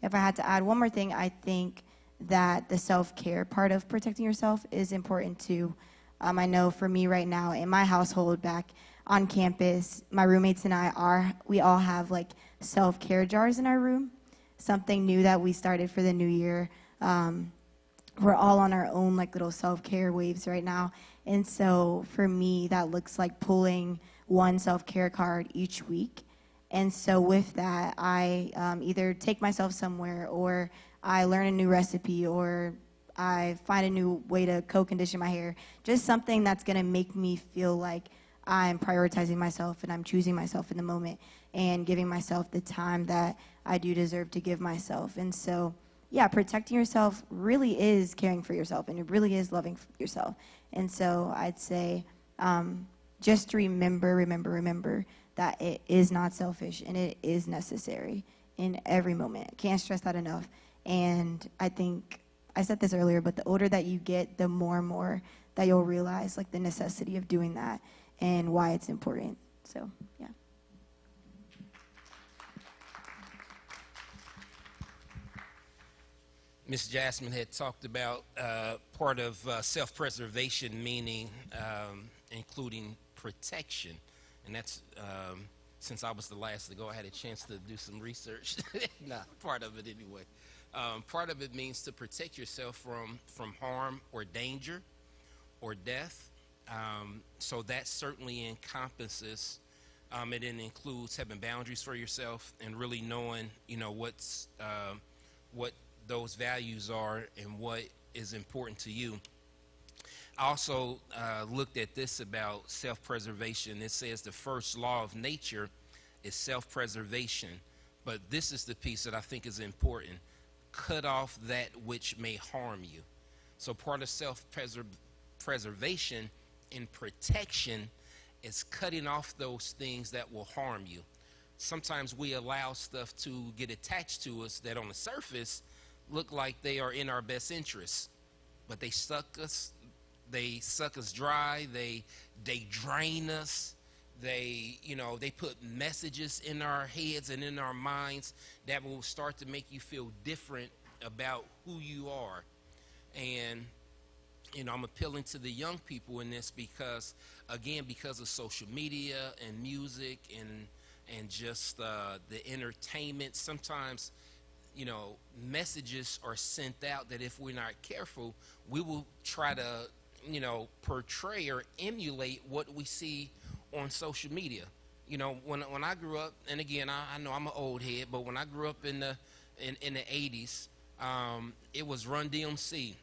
if I had to add one more thing, I think that the self-care part of protecting yourself is important too. I know for me right now, in my household back on campus, my roommates and we all have, like, self-care jars in our room, something new that we started for the new year. We're all on our own, like, little self-care waves right now. And so for me, that looks like pulling one self-care card each week. And so with that, I either take myself somewhere, or I learn a new recipe, or I find a new way to co-condition my hair. Just something that's going to make me feel like I'm prioritizing myself and I'm choosing myself in the moment and giving myself the time that I do deserve to give myself. And so, yeah, protecting yourself really is caring for yourself, and it really is loving yourself. And so I'd say, just remember that it is not selfish and it is necessary in every moment. Can't stress that enough. And I think I said this earlier, but the older that you get, the more and more that you'll realize like the necessity of doing that and why it's important. So, yeah. Miss Jazlyn had talked about part of self-preservation, meaning including protection. And that's, since I was the last to go, I had a chance to do some research. Part of it anyway. Part of it means to protect yourself from harm or danger or death. So that certainly encompasses, it includes having boundaries for yourself and really knowing, what those values are and what is important to you. I also looked at this about self-preservation. It says the first law of nature is self-preservation, but this is the piece that I think is important. Cut off that which may harm you. So part of self-preservation and protection is cutting off those things that will harm you. Sometimes we allow stuff to get attached to us that on the surface look like they are in our best interests, but they suck us dry, they drain us, they put messages in our heads and in our minds that will start to make you feel different about who you are. And I'm appealing to the young people in this because of social media and music and just the entertainment, sometimes messages are sent out that if we're not careful, we will try to portray or emulate what we see on social media. When I grew up, and again, I know I'm an old head, but when I grew up in the 80s, it was Run DMC,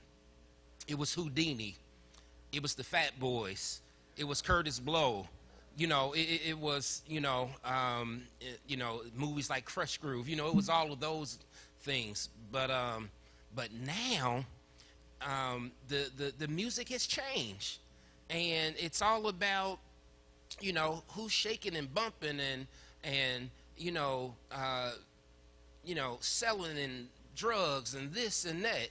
it was Houdini, it was the Fat Boys, it was Curtis Blow. It was movies like Crush Groove. It was all of those things. But now the music has changed, and it's all about who's shaking and bumping and selling and drugs and this and that.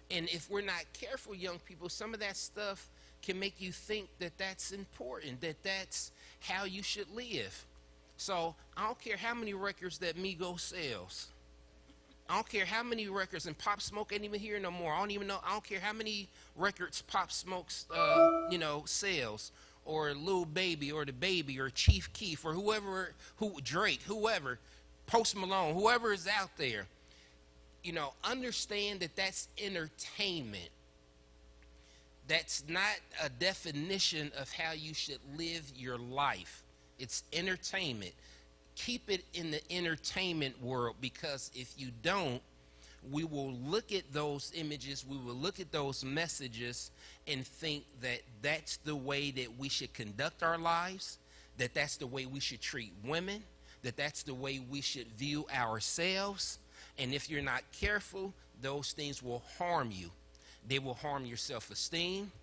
And if we're not careful, young people, some of that stuff can make you think that that's important, that that's how you should live. So I don't care how many records that Migos sells. I don't care how many records, and Pop Smoke ain't even here no more. I don't care how many records Pop Smoke's sells, or Lil Baby, or The Baby, or Chief Keef, or Drake, whoever, Post Malone, whoever is out there. Understand that that's entertainment. That's not a definition of how you should live your life. It's entertainment. Keep it in the entertainment world, because if you don't, we will look at those images, we will look at those messages and think that that's the way that we should conduct our lives, that that's the way we should treat women, that that's the way we should view ourselves. And if you're not careful, those things will harm you. They will harm your self-esteem.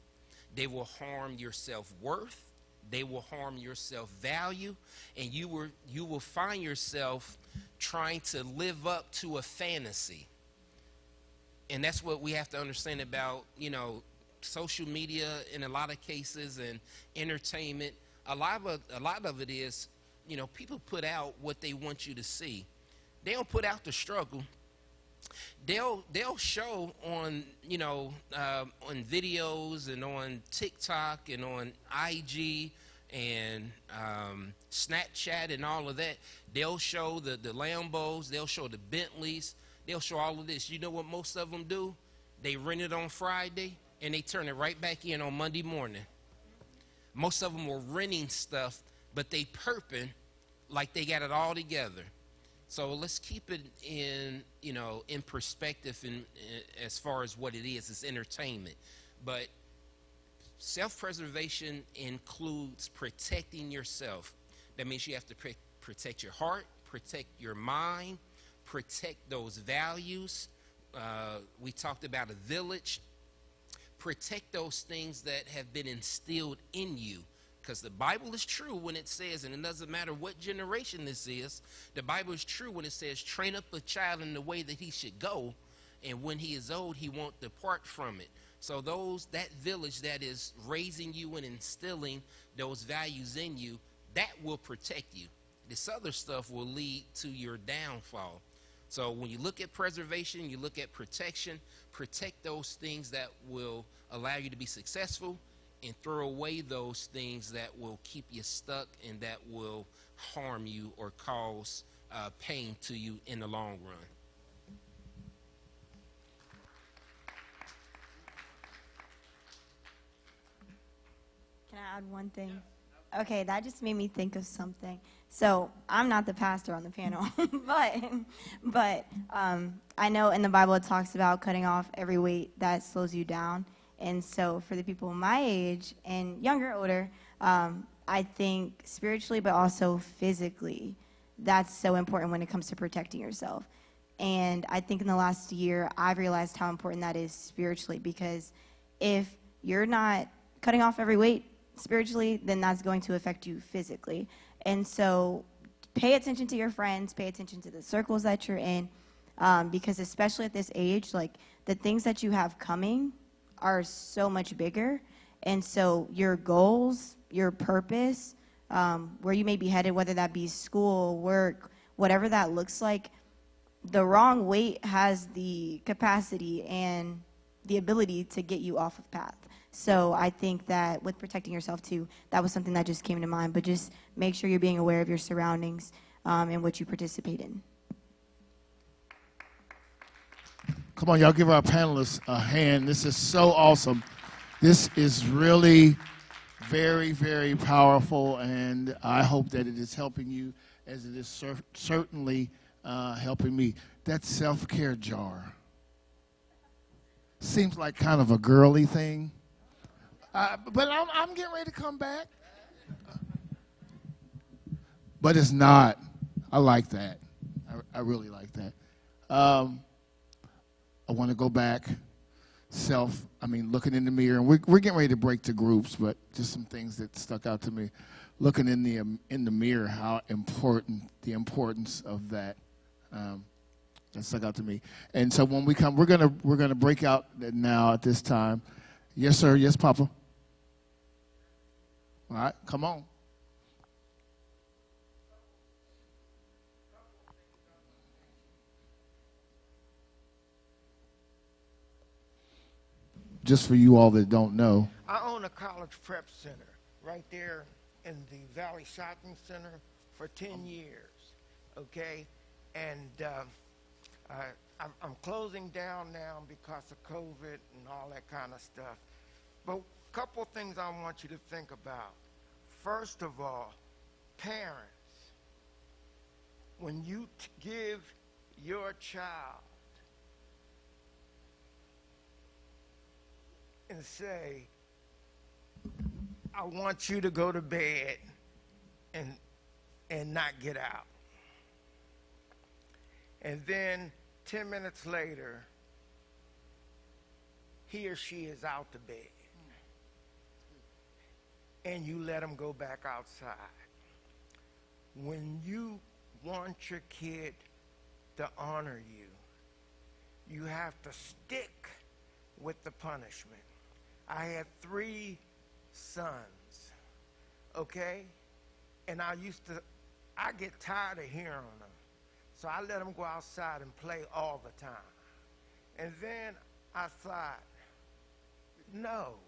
They will harm your self-worth. They will harm your self-value. And you will find yourself trying to live up to a fantasy. And that's what we have to understand about, social media in a lot of cases, and entertainment. A lot of it is, people put out what they want you to see. They don't put out the struggle. They'll show on on videos and on TikTok and on IG and Snapchat and all of that. They'll show the Lambos, they'll show the Bentleys, they'll show all of this. You know what most of them do? They rent it on Friday and they turn it right back in on Monday morning. Most of them were renting stuff, but they perping like they got it all together. So let's keep it in perspective, as far as what it is. It's entertainment. But self-preservation includes protecting yourself. That means you have to protect your heart, protect your mind, protect those values. We talked about a village. Protect those things that have been instilled in you. because the Bible is true when it says, and it doesn't matter what generation this is, the Bible is true when it says, train up a child in the way that he should go, and when he is old, he won't depart from it. So that village that is raising you and instilling those values in you, that will protect you. This other stuff will lead to your downfall. So when you look at preservation, you look at protection, protect those things that will allow you to be successful, and throw away those things that will keep you stuck and that will harm you or cause pain to you in the long run. Can I add one thing? Okay, that just made me think of something. So I'm not the pastor on the panel, but I know in the Bible it talks about cutting off every weight that slows you down. And so for the people my age and younger, older, I think spiritually but also physically, that's so important when it comes to protecting yourself. And I think in the last year, I've realized how important that is spiritually, because if you're not cutting off every weight spiritually, then that's going to affect you physically. And so pay attention to your friends, pay attention to the circles that you're in, because especially at this age, like the things that you have coming are so much bigger. And so your goals, your purpose, where you may be headed, whether that be school, work, whatever that looks like, the wrong weight has the capacity and the ability to get you off of path. So I think that with protecting yourself too, that was something that just came to mind. But just make sure you're being aware of your surroundings and what you participate in. Come on, y'all give our panelists a hand. This is so awesome. This is really very, very powerful, and I hope that it is helping you as it is certainly helping me. That self-care jar seems like kind of a girly thing, but I'm getting ready to come back. But it's not. I like that. I really like that. I want to go back, looking in the mirror. And we're getting ready to break to groups, but just some things that stuck out to me. Looking in the mirror, how important, the importance of that, that stuck out to me. And so when we come, we're gonna break out now at this time. Yes, sir. Yes, Papa. All right, come on. Just for you all that don't know. I own a college prep center right there in the Valley Shopping Center for 10 years, okay? And I'm closing down now because of COVID and all that kind of stuff. But a couple things I want you to think about. First of all, parents, when you give your child and say, I want you to go to bed and not get out. And then 10 minutes later, he or she is out to bed. And you let them go back outside. When you want your kid to honor you, you have to stick with the punishment. I had 3 sons, okay? And I get tired of hearing them. So I let them go outside and play all the time. And then I thought, no.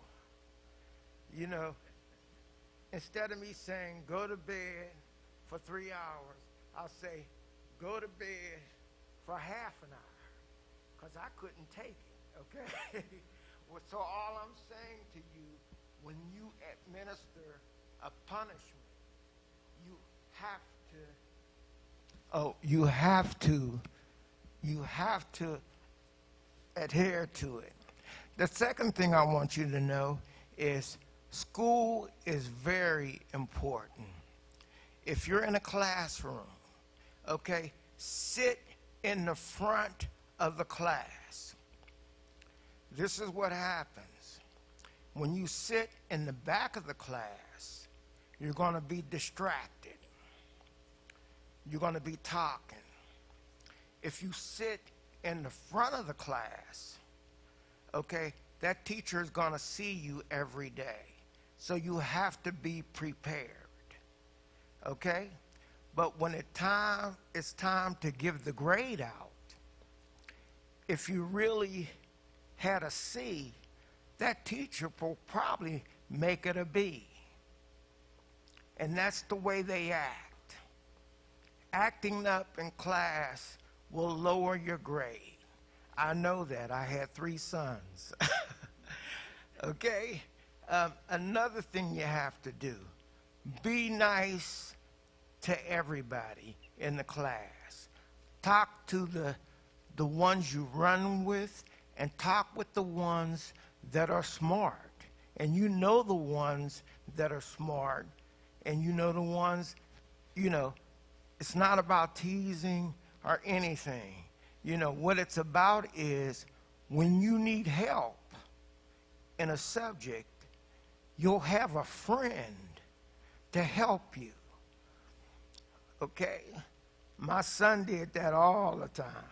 Instead of me saying, go to bed for 3 hours, I'll say, go to bed for half an hour, because I couldn't take it, okay? So all I'm saying to you, when you administer a punishment, you have to adhere to it. The second thing I want you to know is school is very important. If you're in a classroom, okay, sit in the front of the class. This is what happens. When you sit in the back of the class, You're going to be distracted. You're going to be talking. If you sit in the front of the class, okay, that teacher is going to see you every day. So you have to be prepared, okay? But when it's time to give the grade out, if you really had a C, that teacher will probably make it a B. And that's the way they act. Acting up in class will lower your grade. I know that. I had 3 sons. Okay? Another thing you have to do, be nice to everybody in the class. Talk to the ones you run with, and talk with the ones that are smart. And you know the ones that are smart, and you know the ones, it's not about teasing or anything. What it's about is when you need help in a subject, you'll have a friend to help you. Okay? My son did that all the time.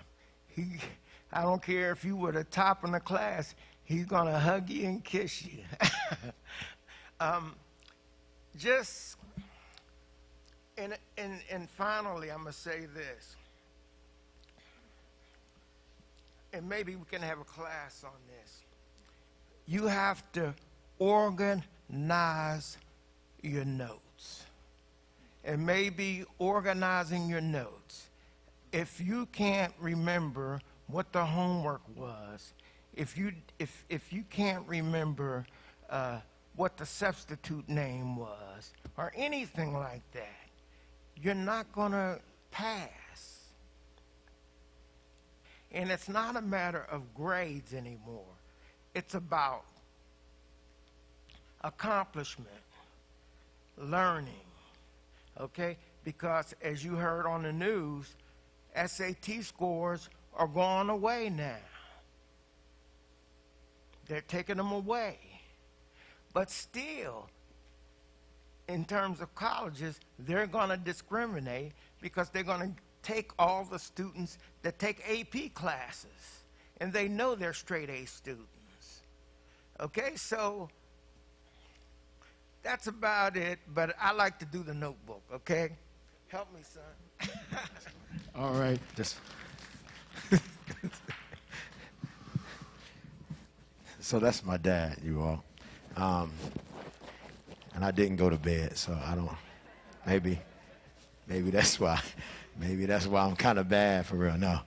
I don't care if you were the top in the class, he's going to hug you and kiss you. And finally, I'm going to say this. And maybe we can have a class on this. You have to organize your notes. And maybe organizing your notes. If you can't remember what the homework was, if you can't remember what the substitute name was, or anything like that, you're not going to pass. And it's not a matter of grades anymore. It's about accomplishment, learning, okay? Because as you heard on the news, SAT scores are going away now. They're taking them away. But still, in terms of colleges, they're going to discriminate because they're going to take all the students that take AP classes, and they know they're straight A students. Okay, so that's about it, but I like to do the notebook, okay? Help me, son. All right. So that's my dad, you all. And I didn't go to bed, so I don't, maybe that's why. Maybe that's why I'm kind of bad for real. No.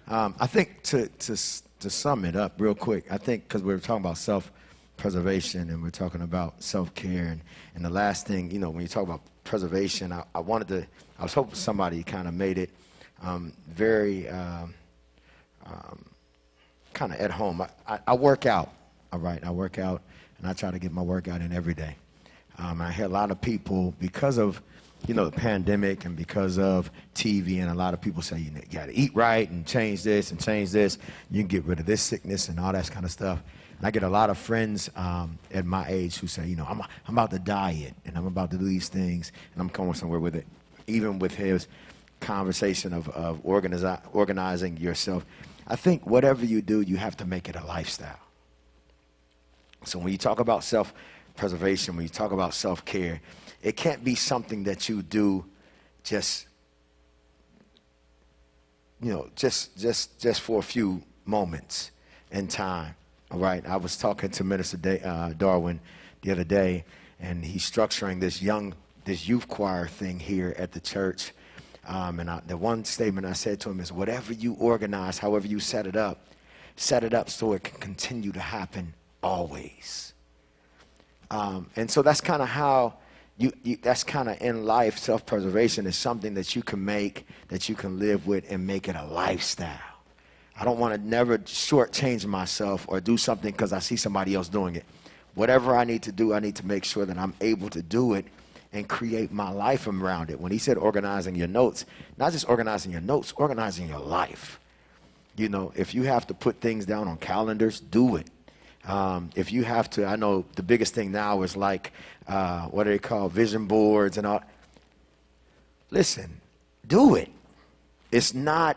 I think to sum it up real quick, I think because we were talking about self-preservation and we're talking about self-care, and the last thing, when you talk about preservation, I was hoping somebody kind of made it very kind of at home. I work out, all right? I work out, and I try to get my workout in every day. I hear a lot of people, because of the pandemic and because of TV, and a lot of people say you got to eat right and change this and change this. You can get rid of this sickness and all that kind of stuff. And I get a lot of friends at my age who say, I'm about to diet and I'm about to do these things and I'm going somewhere with it. Even with his conversation of organizing yourself, I think whatever you do, you have to make it a lifestyle. So when you talk about self-preservation, when you talk about self-care, it can't be something that you do just for a few moments in time. All right. I was talking to Minister Darwin the other day, and he's structuring this youth choir thing here at the church. And the one statement I said to him is, whatever you organize, however you set it up so it can continue to happen always. And so that's kind of how that's kind of in life. Self-preservation is something that you can make, that you can live with, and make it a lifestyle. I don't want to never shortchange myself or do something because I see somebody else doing it. Whatever I need to do, I need to make sure that I'm able to do it and create my life around it. When he said organizing your notes, not just organizing your notes, organizing your life. If you have to put things down on calendars, do it. If you have to, I know the biggest thing now is like, what do they call, vision boards and all. Listen, do it. It's not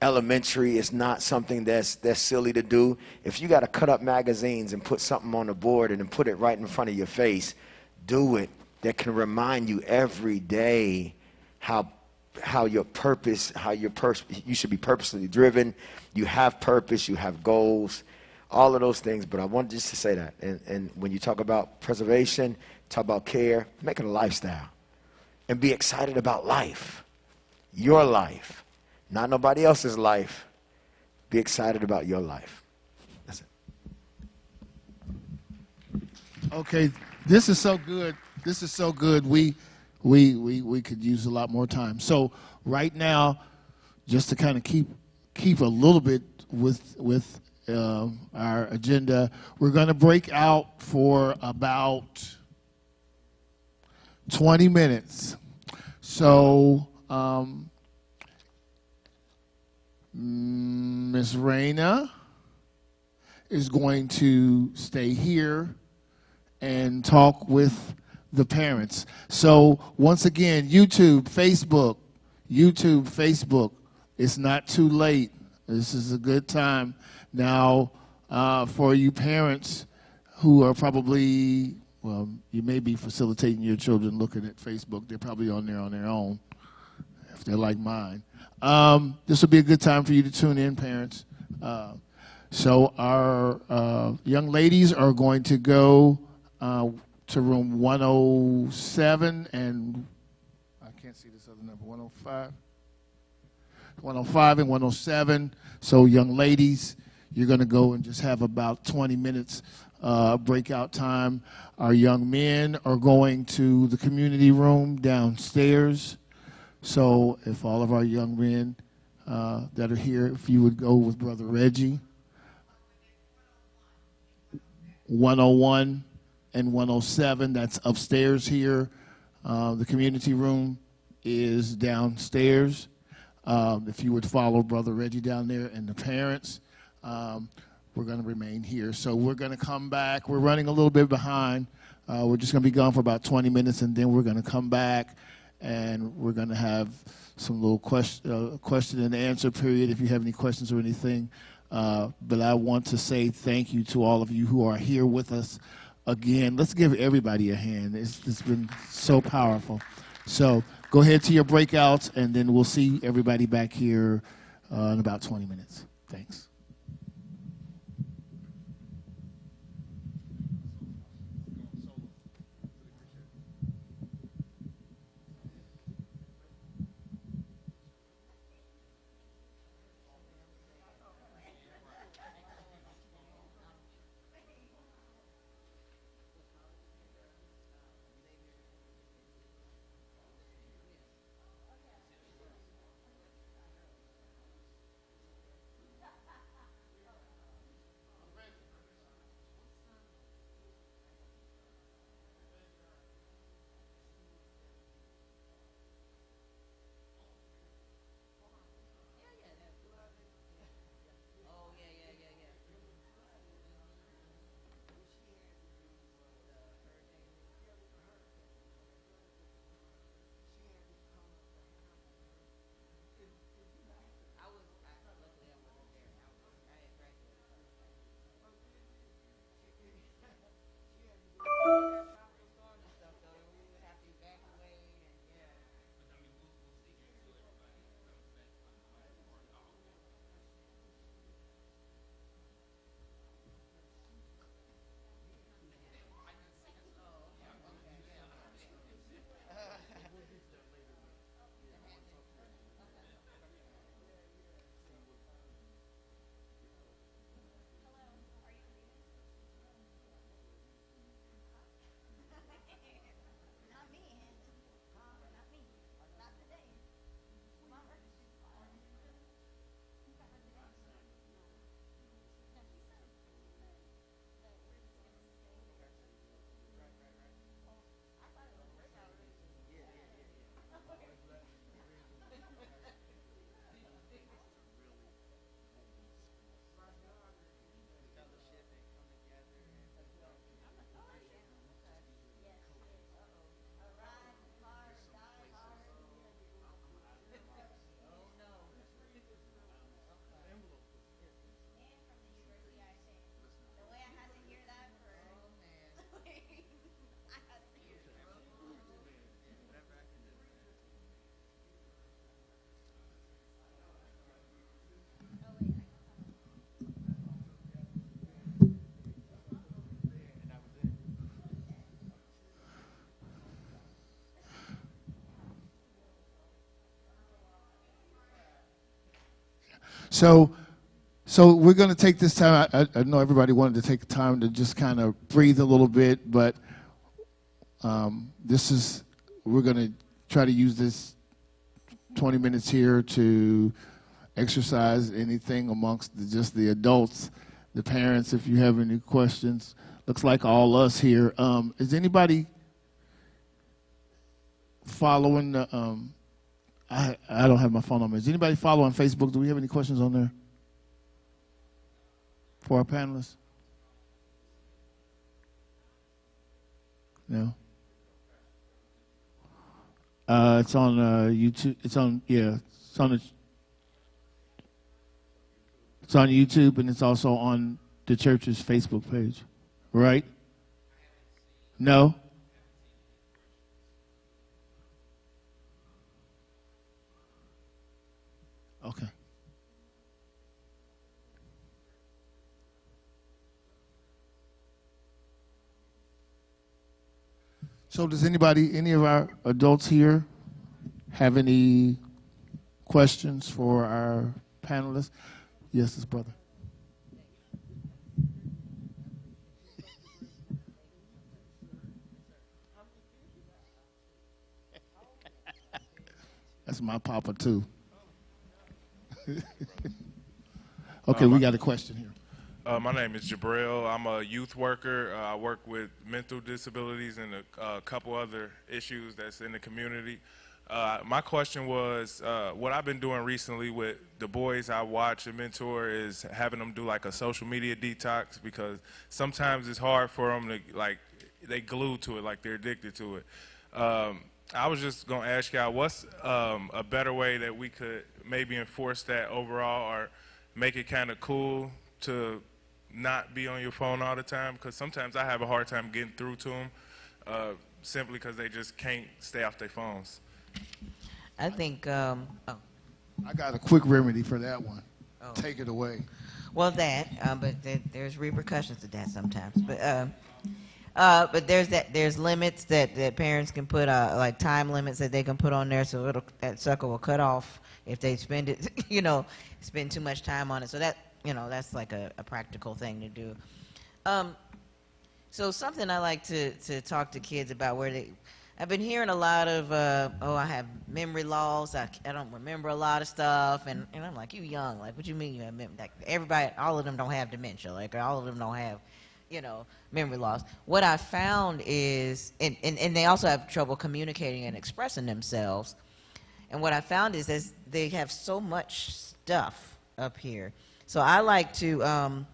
elementary. It's not something that's silly to do. If you got to cut up magazines and put something on the board and then put it right in front of your face, do it. That can remind you every day how your purpose, you should be purposely driven. You have purpose. You have goals. All of those things. But I wanted just to say that. And when you talk about preservation, talk about care, make it a lifestyle. And be excited about life. Your life. Not nobody else's life. Be excited about your life. That's it. Okay, this is so good. This is so good. We could use a lot more time. So right now, just to kind of keep a little bit with our agenda, we're going to break out for about 20 minutes. So Ms. Raina is going to stay here and talk with the parents. So once again, YouTube, Facebook, it's not too late. This is a good time. Now, for you parents who are probably, well, you may be facilitating your children looking at Facebook. They're probably on there on their own, if they're like mine. This will be a good time for you to tune in, parents. So our young ladies are going to go to room 107 and I can't see this other number, 105? 105 and 107. So young ladies, you're going to go and just have about 20 minutes breakout time. Our young men are going to the community room downstairs. So if all of our young men that are here, if you would go with Brother Reggie. 101 and 107, that's upstairs here. The community room is downstairs. If you would follow Brother Reggie down there and the parents, we're going to remain here. So we're going to come back. We're running a little bit behind. We're just going to be gone for about 20 minutes, and then we're going to come back, and we're going to have some little question and answer period if you have any questions or anything. But I want to say thank you to all of you who are here with us. Again, let's give everybody a hand. It's been so powerful. So go ahead to your breakouts, and then we'll see everybody back here in about 20 minutes. Thanks. So we're going to take this time. I know everybody wanted to take time to just kind of breathe a little bit, but we're going to try to use this 20 minutes here to exercise anything amongst just the adults, the parents, if you have any questions. Looks like all us here. Is anybody following the, I don't have my phone on me. Is anybody following Facebook? Do we have any questions on there for our panelists? No? It's on YouTube. It's on YouTube, and it's also on the church's Facebook page, right? No? Okay. So does any of our adults here have any questions for our panelists? Yes, this brother. That's my papa too. Okay, we got a question here. My name is Jabril. I'm a youth worker. I work with mental disabilities and a couple other issues that's in the community. My question was, what I've been doing recently with the boys I watch and mentor is having them do like a social media detox, because sometimes it's hard for them to, like, they glued to it, like they're addicted to it. I was just going to ask y'all, what's a better way that we could maybe enforce that overall, or make it kind of cool to not be on your phone all the time? Because sometimes I have a hard time getting through to them simply because they just can't stay off their phones. I think, I got a quick remedy for that one. Oh. Take it away. Well, but there's repercussions to that sometimes. But there's limits that parents can put, like time limits that they can put on there, so that sucker will cut off if they spend too much time on it. So that's like a practical thing to do. So something I like to talk to kids about, I've been hearing a lot of, I have memory loss, I don't remember a lot of stuff, and I'm like, you young, like, what you mean you have memory? Like, everybody, all of them don't have dementia, like, all of them don't have, memory loss. What I found is, and they also have trouble communicating and expressing themselves, and what I found is they have so much stuff up here. So I like to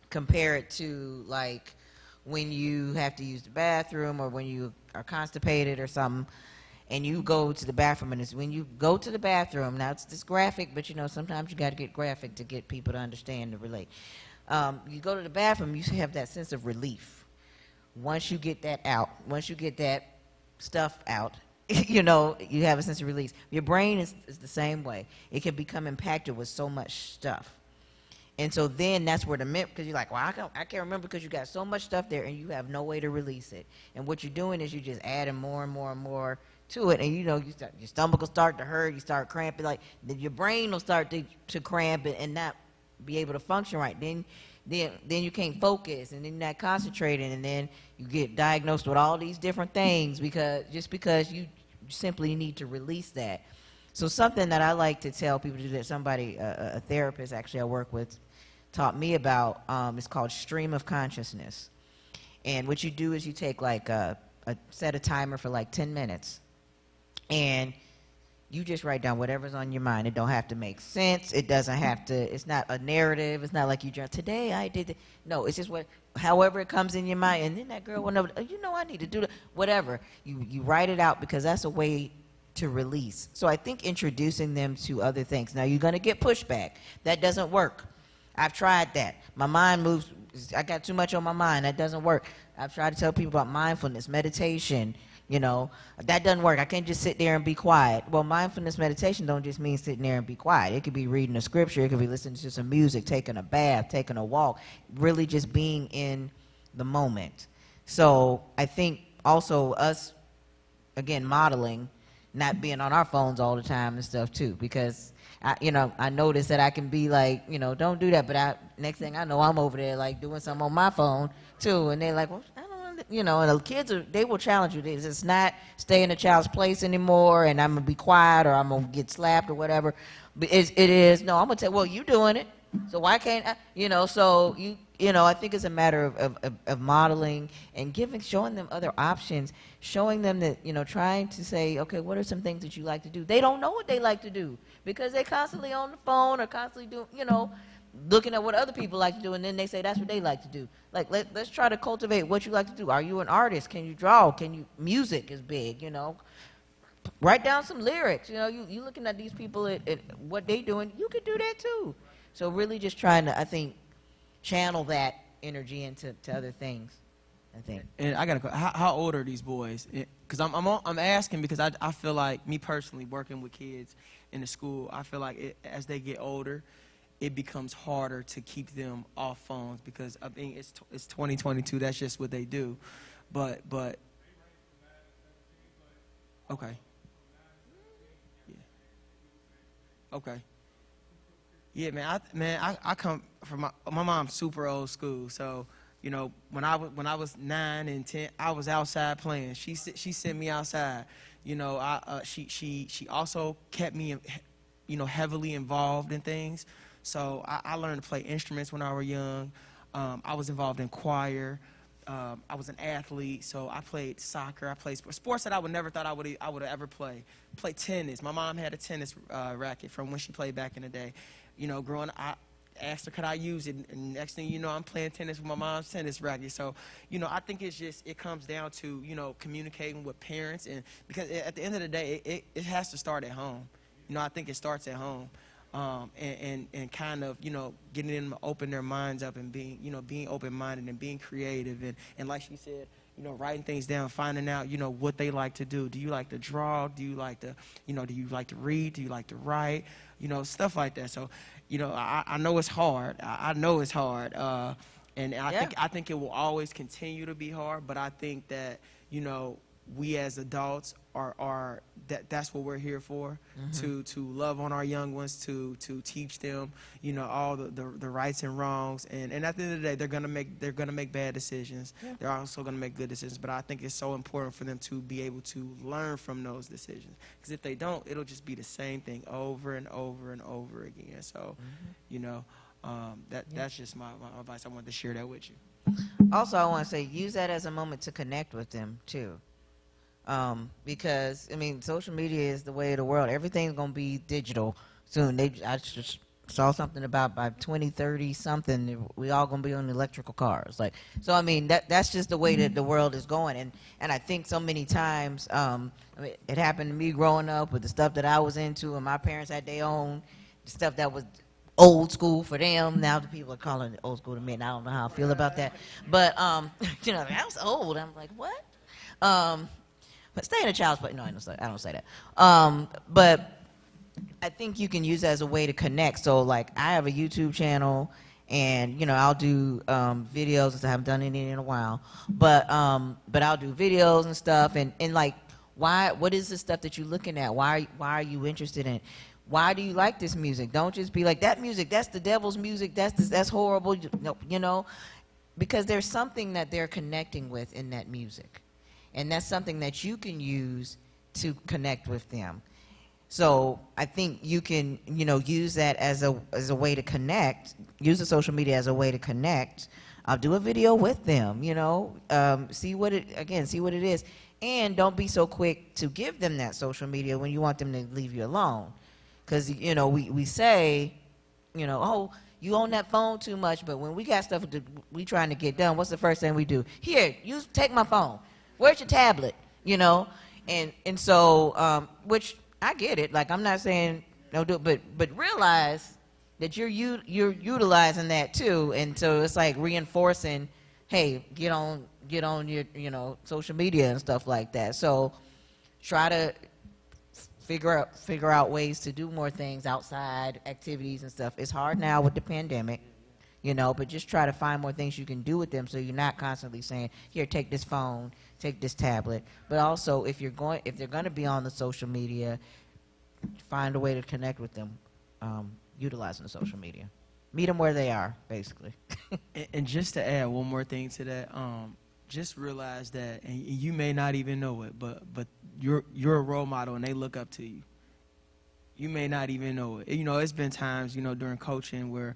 compare it to, like, when you have to use the bathroom, or when you are constipated or something, and you go to the bathroom, and it's when you go to the bathroom, now it's this graphic, but sometimes you got to get graphic to get people to understand and relate. You go to the bathroom, you have that sense of relief. Once you get that out, once you get that stuff out, you have a sense of release. Your brain is the same way. It can become impacted with so much stuff. And so then that's where because you're like, well, I can't remember, because you got so much stuff there and you have no way to release it. And what you're doing is you're just adding more and more and more to it. And your stomach will start to hurt, you start cramping, like your brain will start to cramp and not be able to function right. Then you can't focus, and then you're not concentrating, and then you get diagnosed with all these different things because you simply need to release that. So something that I like to tell people to do, that somebody, a therapist actually I work with, taught me about, is called stream of consciousness. And what you do is you take like set a timer for like 10 minutes, and you just write down whatever's on your mind. It don't have to make sense. It doesn't have to, it's not a narrative. It's not like you just, today I did it. No, it's just however it comes in your mind. And then that girl went over, I need to do that. Whatever. You write it out, because that's a way to release. So I think introducing them to other things. Now, you're going to get pushback. That doesn't work. I've tried that. My mind moves. I got too much on my mind. That doesn't work. I've tried to tell people about mindfulness, meditation. That doesn't work. I can't just sit there and be quiet. Well, mindfulness meditation don't just mean sitting there and be quiet. It could be reading a scripture. It could be listening to some music, taking a bath, taking a walk, really just being in the moment. So I think also us, again, modeling, not being on our phones all the time and stuff too, because I notice that I can be like, don't do that, but next thing I know, I'm over there like doing something on my phone too, and they're like, well, I don't know, and the kids they will challenge you. It's not stay in a child's place anymore, and I'm gonna be quiet or I'm gonna get slapped or whatever. But it is no, I'm gonna tell, well, you doing it, so why can't I? So I think it's a matter of modeling and showing them other options, showing them that, trying to say, okay, what are some things that you like to do? They don't know what they like to do because they constantly on the phone or constantly looking at what other people like to do, and then they say that's what they like to do. Like, let's try to cultivate what you like to do. Are you an artist? Can you draw? Music is big, Write down some lyrics. You looking at these people at what they doing, you could do that too. So really just trying to, I think, channel that energy into other things, I think. And I got to how old are these boys? Because I'm asking because I feel like, me personally, working with kids in the school, I feel like as they get older, it becomes harder to keep them off phones because I mean it's 2022. That's just what they do. But okay. Yeah. Okay. Yeah, man. I come from my mom's super old school. So when I was 9 and 10, I was outside playing. She sent me outside. She also kept me heavily involved in things. So I learned to play instruments when I was young. I was involved in choir. I was an athlete, so I played soccer. I played sports that I would never thought I would ever play. Played tennis. My mom had a tennis racket from when she played back in the day. Growing up, I asked her could I use it, and next thing you know, I'm playing tennis with my mom's tennis racket. So, I think it comes down to communicating with parents, and because at the end of the day, it has to start at home. I think it starts at home. And kind of, getting them to open their minds up and being open-minded and being creative and like she said, writing things down, finding out, what they like to do. Do you like to draw? Do you like to, do you like to read? Do you like to write? Stuff like that. So, I know it's hard. I know it's hard. And I think it will always continue to be hard, but I think that, we as adults that's what we're here for, to love on our young ones, to teach them all the rights and wrongs, and at the end of the day they're gonna make bad decisions. Yeah. They're also gonna make good decisions, but I think it's so important for them to be able to learn from those decisions, because if they don't, it'll just be the same thing over and over and over again. So that's just my advice. I wanted to share that with you. Also, I want to say, use that as a moment to connect with them too. Because social media is the way of the world. Everything's gonna be digital soon. I just saw something about by 2030 something, we all gonna be on electrical cars. That's just the way that the world is going. And I think so many times, it happened to me growing up with the stuff that I was into, and my parents had their own stuff that was old school for them. Now the people are calling it old school to me, and I don't know how I feel about that. But that was old. I'm like, what? But stay in a child's place. No, I don't say that. But I think you can use that as a way to connect. So, I have a YouTube channel, and I'll do videos, because I haven't done any in a while. But I'll do videos and stuff, and what is the stuff that you're looking at? Why are you interested in it? Why do you like this music? Don't just be like, that music, that's the devil's music. That's horrible. Because there's something that they're connecting with in that music. And that's something that you can use to connect with them. So I think you can, use that as a way to connect. Use the social media as a way to connect. I'll do a video with them. See what it is, and don't be so quick to give them that social media when you want them to leave you alone. Because we say, oh, you on that phone too much, but when we got stuff we trying to get done, what's the first thing we do? Here, take my phone. Where's your tablet? And so, which I get it. I'm not saying don't do it, but realize that you're utilizing that too. And so it's like reinforcing, hey, get on your social media and stuff like that. So try to figure out ways to do more things outside, activities and stuff. It's hard now with the pandemic. you know, but just try to find more things you can do with them so you're not constantly saying, here, take this phone, take this tablet. But also, if they're going to be on the social media, find a way to connect with them, utilizing the social media. Meet them where they are, basically. And just to add one more thing to that, just realize that, and you may not even know it, but you're a role model and they look up to you. You may not even know it. You know, it's been times, you know, during coaching where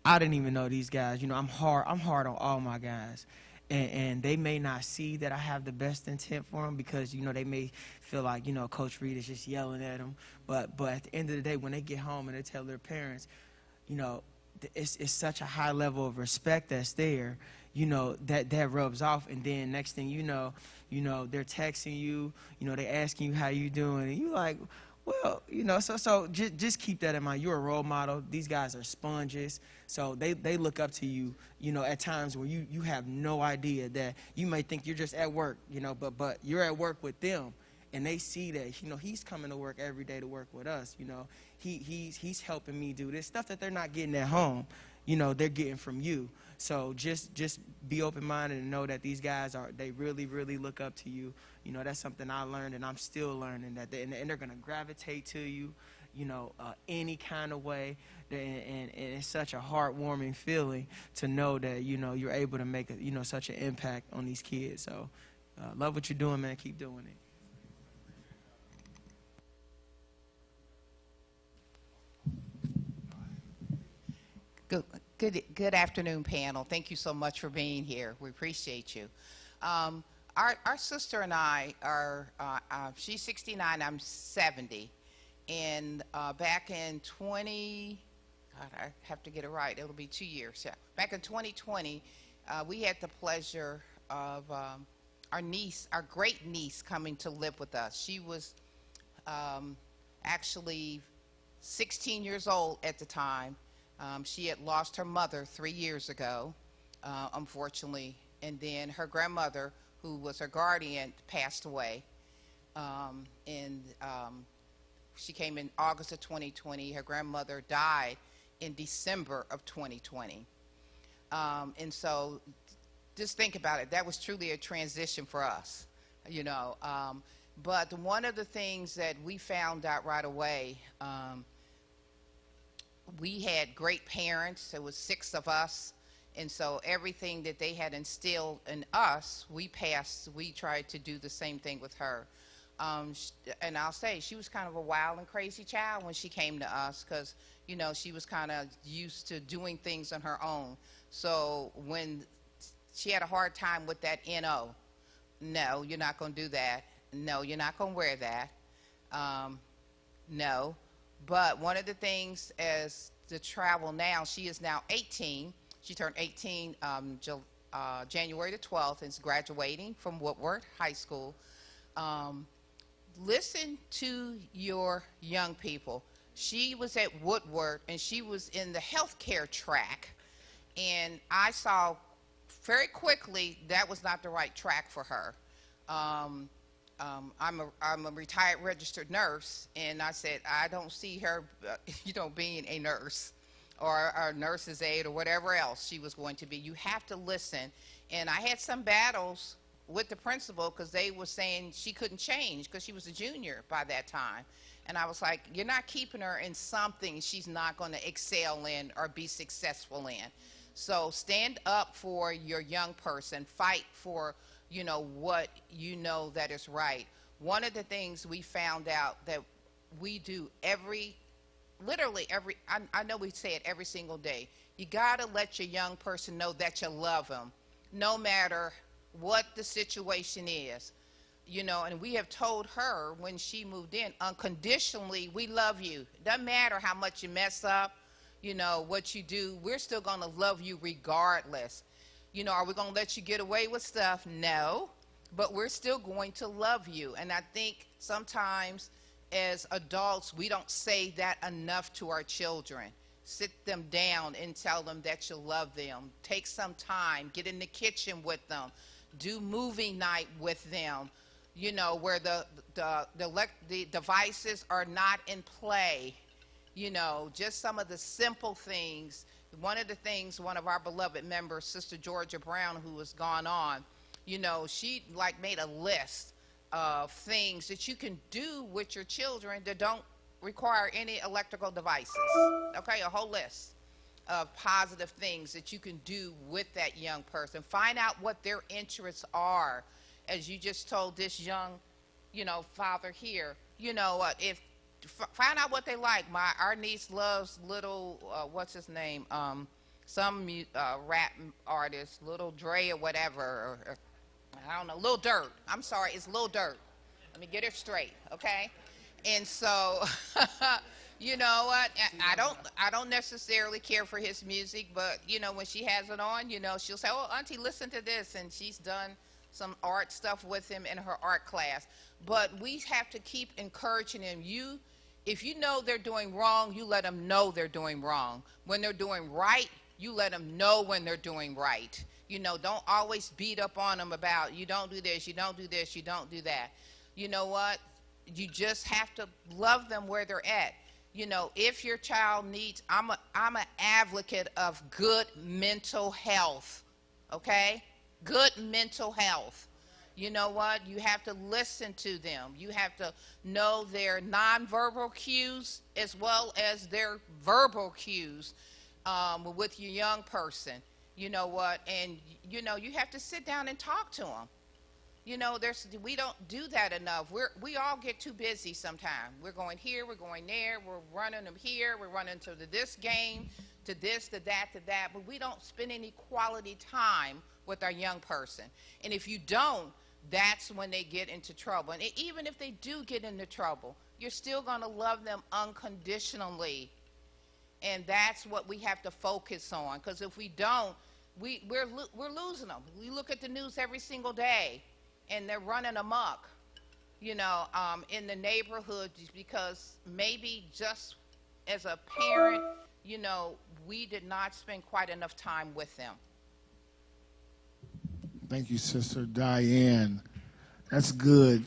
I didn't even know these guys. You know, I'm hard on all my guys. And they may not see that I have the best intent for them because, you know, they may feel like, you know, Coach Reed is just yelling at them. But at the end of the day, when they get home and they tell their parents, you know, it's such a high level of respect that's there, you know, that rubs off. And then next thing you know, they're texting you, you know, they're asking you how you doing. And you like, well, you know, so just keep that in mind. You're a role model. These guys are sponges. So they look up to you, you know, at times where you have no idea that you may think you're just at work, you know, but you're at work with them. And they see that, you know, he's coming to work every day to work with us, you know. He's helping me do this stuff that they're not getting at home, you know, they're getting from you. So just be open-minded and know that these guys they really, really look up to you. You know, that's something I learned and I'm still learning, that and they're going to gravitate to you, you know, any kind of way. And it's such a heartwarming feeling to know that, you know, you're able to make, you know, such an impact on these kids. So love what you're doing, man. Keep doing it. Good afternoon, panel. Thank you so much for being here. We appreciate you. Our sister and I are, she's 69, I'm 70. And back in God, I have to get it right, it'll be 2 years. Yeah. Back in 2020, we had the pleasure of our niece, our great niece, coming to live with us. She was actually 16 years old at the time. She had lost her mother 3 years ago, unfortunately, and then her grandmother, who was her guardian, passed away. She came in August of 2020. Her grandmother died in December of 2020. And so just think about it. That was truly a transition for us, you know. But one of the things that we found out right away, we had great parents. There was 6 of us, and so everything that they had instilled in us, we tried to do the same thing with her. And I'll say, she was kind of a wild and crazy child when she came to us because, you know, she was kind of used to doing things on her own. So when she had a hard time with that NO, no, you're not going to do that. No, you're not going to wear that. No. But one of the things as the travel now, she is now 18. She turned 18 January the 12th and is graduating from Woodward High School. Listen to your young people. She was at Woodward and she was in the healthcare track. And I saw very quickly that was not the right track for her. I'm a retired registered nurse, and I said, I don't see her, you know, being a nurse or a nurse's aide or whatever else she was going to be. You have to listen. And I had some battles with the principal because they were saying she couldn't change because she was a junior by that time. And I was like, you're not keeping her in something she's not going to excel in or be successful in. So stand up for your young person. Fight for, you know, what you know that is right. One of the things we found out that we do literally every, I know we say it every single day, you got to let your young person know that you love them, no matter what the situation is. You know, and we have told her when she moved in, unconditionally, we love you. Doesn't matter how much you mess up, you know, what you do, we're still going to love you regardless. You know, are we going to let you get away with stuff? No, but we're still going to love you. And I think sometimes as adults, we don't say that enough to our children. Sit them down and tell them that you love them. Take some time, get in the kitchen with them, do movie night with them, you know, where the devices are not in play. You know, just some of the simple things one of the things, one of our beloved members, Sister Georgia Brown, who has gone on, you know, she like made a list of things that you can do with your children that don't require any electrical devices. Okay, a whole list of positive things that you can do with that young person. Find out what their interests are. As you just told this young, you know, father here, you know, find out what they like. Our niece loves little, what's his name? Some rap artist, Little Dre or whatever, or I don't know, Lil Durk. I'm sorry, it's Lil Durk. Let me get it straight, okay? And so, you know what? I don't necessarily care for his music, but you know, when she has it on, you know, she'll say, "Oh, Auntie, listen to this," and she's done some art stuff with him in her art class. But we have to keep encouraging him. If you know they're doing wrong, you let them know they're doing wrong. When they're doing right, you let them know when they're doing right. You know, don't always beat up on them about, you don't do this, you don't do this, you don't do that. You know what? You just have to love them where they're at. You know, if your child needs, I'm an advocate of good mental health, okay? Good mental health. You know what? You have to listen to them. You have to know their nonverbal cues as well as their verbal cues with your young person. You know what? And, you know, you have to sit down and talk to them. You know, we don't do that enough. We all get too busy sometimes. We're going here, we're going there, we're running them here, we're running to this game, to this, to that, but we don't spend any quality time with our young person. And if you don't, that's when they get into trouble. And even if they do get into trouble, you're still going to love them unconditionally. And that's what we have to focus on. Because if we don't, we're losing them. We look at the news every single day, and they're running amok, you know, in the neighborhood, because maybe just as a parent, you know, we did not spend quite enough time with them. Thank you, Sister Diane. That's good.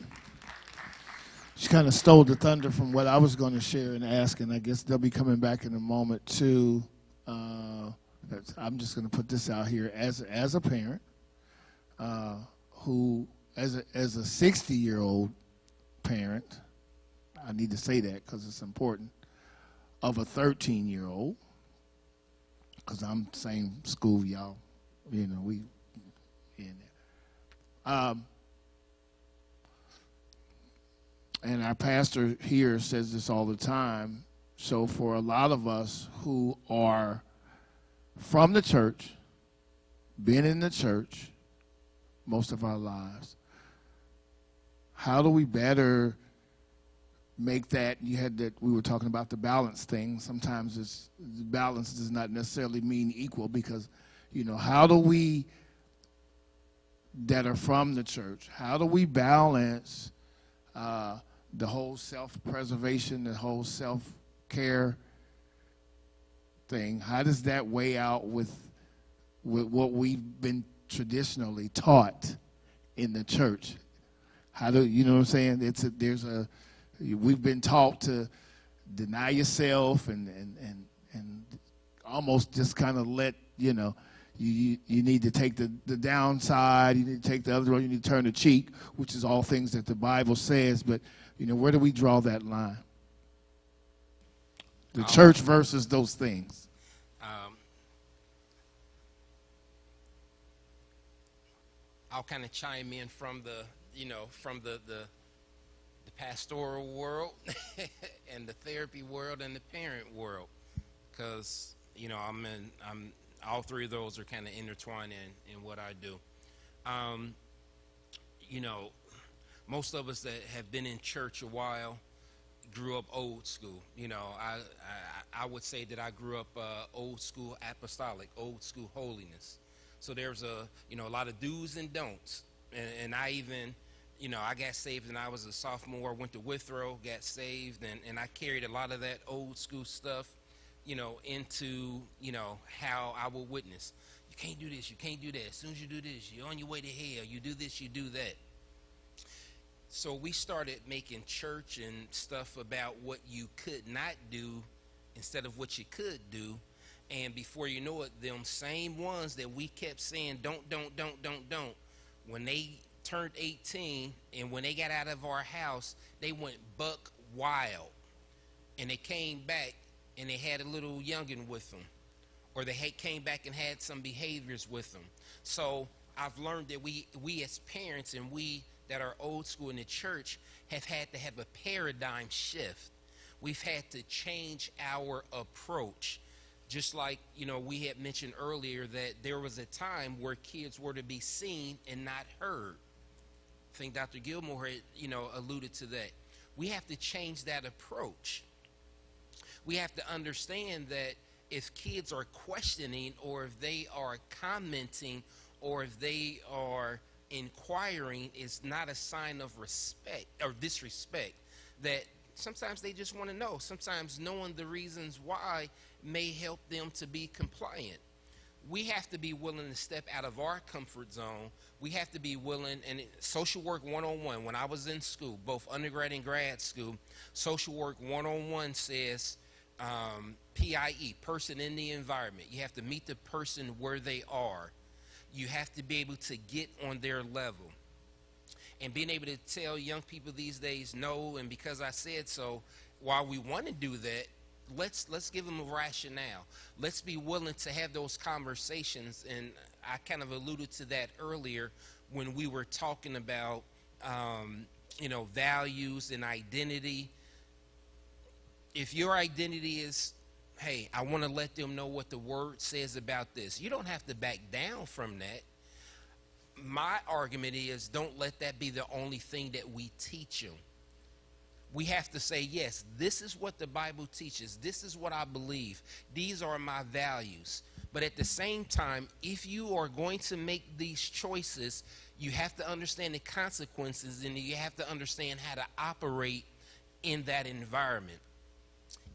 She kind of stole the thunder from what I was going to share and ask, and I guess they'll be coming back in a moment too. I'm just going to put this out here as a parent who, as a 60-year-old parent, I need to say that because it's important, of a 13-year-old, because I'm same school, y'all. You know, we in there. And our pastor here says this all the time. So for a lot of us who are from the church, been in the church most of our lives, how do we better make that? We were talking about the balance thing. Sometimes balance does not necessarily mean equal, because, you know, how do we that are from the church, how do we balance the whole self-preservation, the whole self-care thing? How does that weigh out with what we've been traditionally taught in the church? How do you know what I'm saying? We've been taught to deny yourself and almost just kind of let, you know, you need to take the downside, you need to take the other road, you need to turn the cheek, which is all things that the Bible says. But, you know, where do we draw that line? The church versus those things. I'll kind of chime in from the pastoral world and the therapy world and the parent world, because, you know, I'm all three of those are kind of intertwined in what I do. You know, most of us that have been in church a while grew up old school. You know, I would say that I grew up old school apostolic, old school holiness. So there's a lot of do's and don'ts. And I even, you know, I got saved when I was a sophomore, went to Withrow, got saved, and I carried a lot of that old school stuff, you know, into, you know, how I will witness. You can't do this, you can't do that. As soon as you do this, you're on your way to hell. You do this, you do that. So we started making church and stuff about what you could not do instead of what you could do. And before you know it, them same ones that we kept saying, don't, when they turned 18 and when they got out of our house, they went buck wild. And they came back and they had a little youngin' with them. Or they came back and had some behaviors with them. So I've learned that we as parents and we that are old school in the church have had to have a paradigm shift. We've had to change our approach. Just like, we had mentioned earlier that there was a time where kids were to be seen and not heard. I think Dr. Gilmore had, alluded to that. We have to change that approach. We have to understand that if kids are questioning or if they are commenting or if they are inquiring, it's not a sign of respect or disrespect. That sometimes they just want to know. Sometimes knowing the reasons why may help them to be compliant. We have to be willing to step out of our comfort zone. We have to be willing, and social work 101, when I was in school, both undergrad and grad school, social work 101 says PIE, person in the environment. You have to meet the person where they are. You have to be able to get on their level. And being able to tell young people these days no, and because I said so, while we want to do that, let's give them a rationale. Let's be willing to have those conversations. And I kind of alluded to that earlier when we were talking about values and identity. If your identity is, hey, I want to let them know what the word says about this, you don't have to back down from that. My argument is, don't let that be the only thing that we teach them. We have to say, yes, this is what the Bible teaches. This is what I believe. These are my values. But at the same time, if you are going to make these choices, you have to understand the consequences, and you have to understand how to operate in that environment.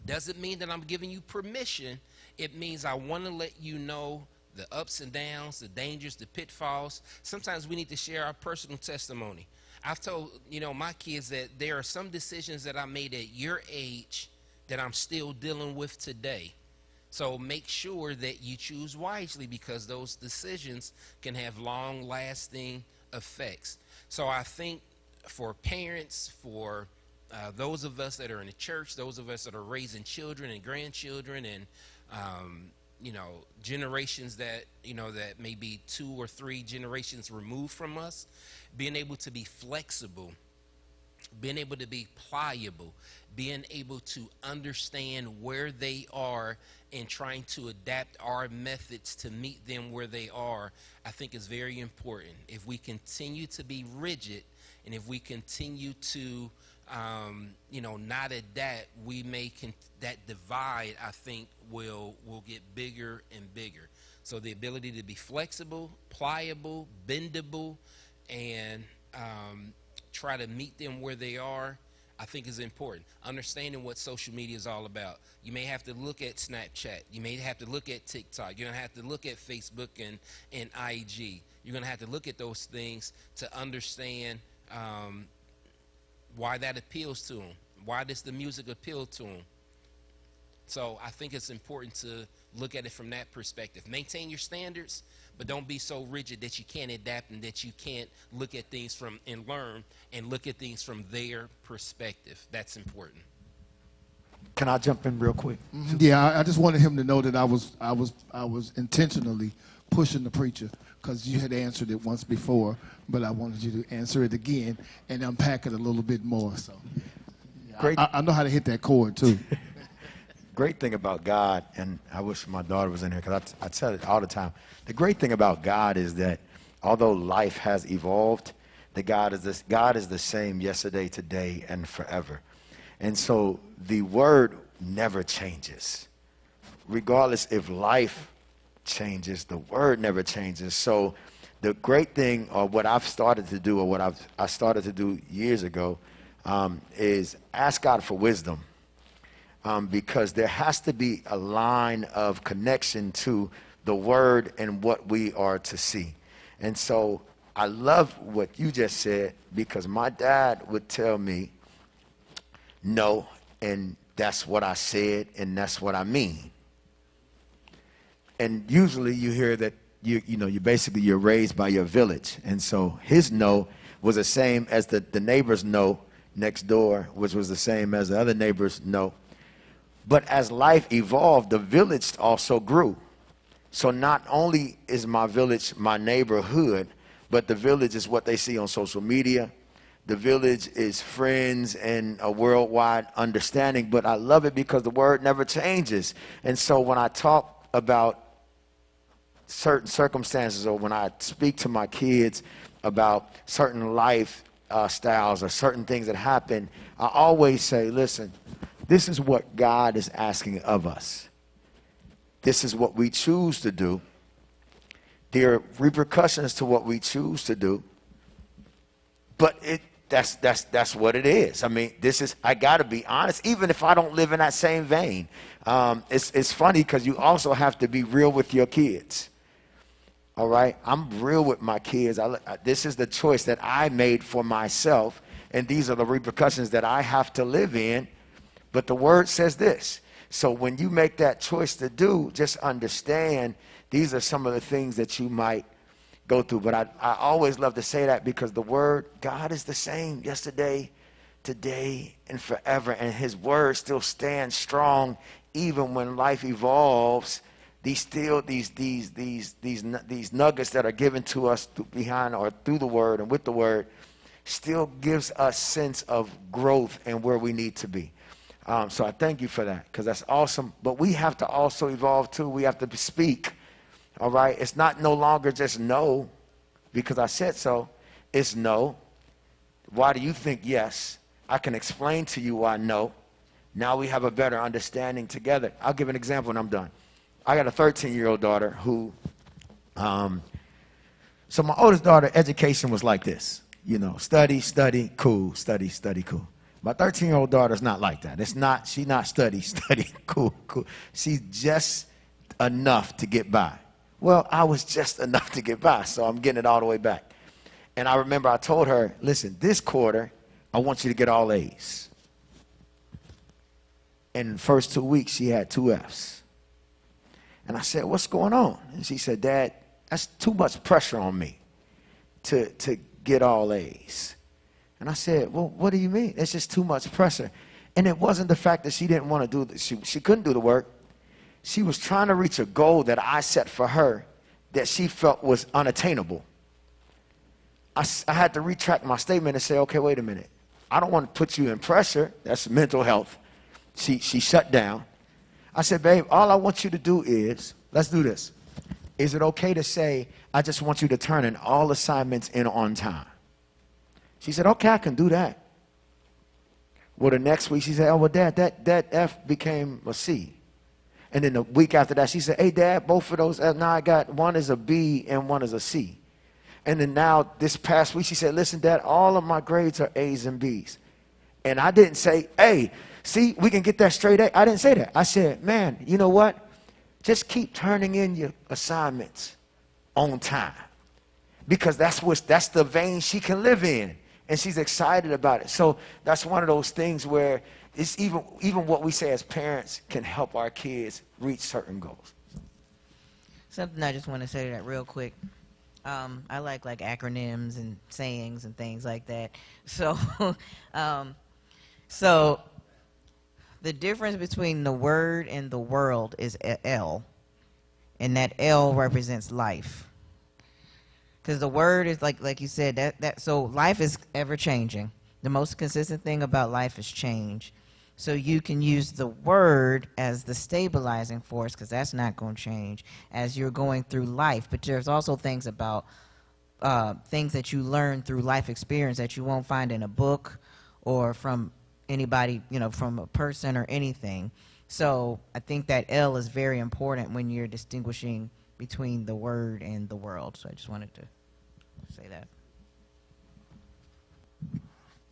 Doesn't mean that I'm giving you permission. It means I want to let you know the ups and downs, the dangers, the pitfalls. Sometimes we need to share our personal testimony. I've told, my kids that there are some decisions that I made at your age that I'm still dealing with today. So make sure that you choose wisely, because those decisions can have long-lasting effects. So I think for parents, for those of us that are in the church, those of us that are raising children and grandchildren and, generations that, that may be 2 or 3 generations removed from us, being able to be flexible, being able to be pliable, being able to understand where they are and trying to adapt our methods to meet them where they are, I think is very important. If we continue to be rigid and if we continue to not adapt, that divide, I think, will get bigger and bigger. So the ability to be flexible, pliable, bendable, and try to meet them where they are, I think is important. Understanding what social media is all about. You may have to look at Snapchat. You may have to look at TikTok. You're going to have to look at Facebook and IG. You're going to have to look at those things to understand why that appeals to them. Why does the music appeal to them? So I think it's important to look at it from that perspective. Maintain your standards, but don't be so rigid that you can't adapt and that you can't look at things from and learn and look at things from their perspective. That's important. Can I jump in real quick? Mm-hmm. Yeah, I just wanted him to know that I was intentionally pushing the preacher, because you had answered it once before, but I wanted you to answer it again and unpack it a little bit more. So Great. I know how to hit that chord too. Great thing about God, and I wish my daughter was in here because I tell it all the time. The great thing about God is that although life has evolved, God is the same yesterday, today, and forever. And so the word never changes. Regardless if life changes, the word never changes. So the great thing, or what I've started to do, or what I started to do years ago, is ask God for wisdom. Because there has to be a line of connection to the word and what we are to see. And so I love what you just said, because my dad would tell me, no, and that's what I said, and that's what I mean. And usually you hear that you're raised by your village. And so his no was the same as the neighbor's no next door, which was the same as the other neighbor's no. But as life evolved, the village also grew. So not only is my village my neighborhood, but the village is what they see on social media. The village is friends and a worldwide understanding. But I love it because the word never changes. And so when I talk about certain circumstances, or when I speak to my kids about certain life styles or certain things that happen, I always say, listen, this is what God is asking of us. This is what we choose to do. There are repercussions to what we choose to do, but that's what it is. I mean, I got to be honest, even if I don't live in that same vein. It's funny because you also have to be real with your kids. All right, I'm real with my kids. This is the choice that I made for myself, and these are the repercussions that I have to live in. But the word says this. So when you make that choice to do, just understand these are some of the things that you might go through. But I always love to say that because the word, God is the same yesterday, today, and forever. And his word still stands strong even when life evolves. These nuggets that are given to us behind or through the word and with the word still gives us sense of growth and where we need to be. So I thank you for that because that's awesome. But we have to also evolve too. We have to speak. All right. It's not no longer just no because I said so. It's no. Why do you think yes? I can explain to you why no. Now we have a better understanding together. I'll give an example and I'm done. I got a 13-year-old daughter who, so my oldest daughter, education was like this, study, cool, study, cool. My 13-year-old daughter's not like that. She's not study, cool. She's just enough to get by. Well, I was just enough to get by, so I'm getting it all the way back. And I remember I told her, listen, this quarter, I want you to get all A's. And in the first 2 weeks, she had 2 F's. And I said, what's going on? And she said, Dad, that's too much pressure on me to get all A's. And I said, well, what do you mean? It's just too much pressure. And it wasn't the fact that she didn't want to do she couldn't do the work. She was trying to reach a goal that I set for her that she felt was unattainable. I had to retract my statement and say, okay, wait a minute. I don't want to put you in pressure. That's mental health. She shut down. I said, babe, all I want you to do is, let's do this. Is it okay to say, I just want you to turn in all assignments in on time? She said, okay, I can do that. Well, the next week she said, oh, well, Dad, that F became a C. And then the week after that, she said, hey, Dad, both of those, now I got one is a B and one is a C. And then now this past week, she said, listen, Dad, all of my grades are A's and B's. And I didn't say, hey, see, we can get that straight A. I didn't say that. I said, man, you know what? Just keep turning in your assignments on time. Because that's the vein she can live in. And she's excited about it. So that's one of those things where it's even what we say as parents can help our kids reach certain goals. Something I just want to say that real quick. I like acronyms and sayings and things like that. So, so the difference between the word and the world is L, and that L represents life. Because the word is like you said, so life is ever changing. The most consistent thing about life is change. So you can use the word as the stabilizing force, because that's not going to change as you're going through life. But there's also things about things that you learn through life experience that you won't find in a book or from anybody, from a person or anything. So I think that L is very important when you're distinguishing between the word and the world. So I just wanted to say that.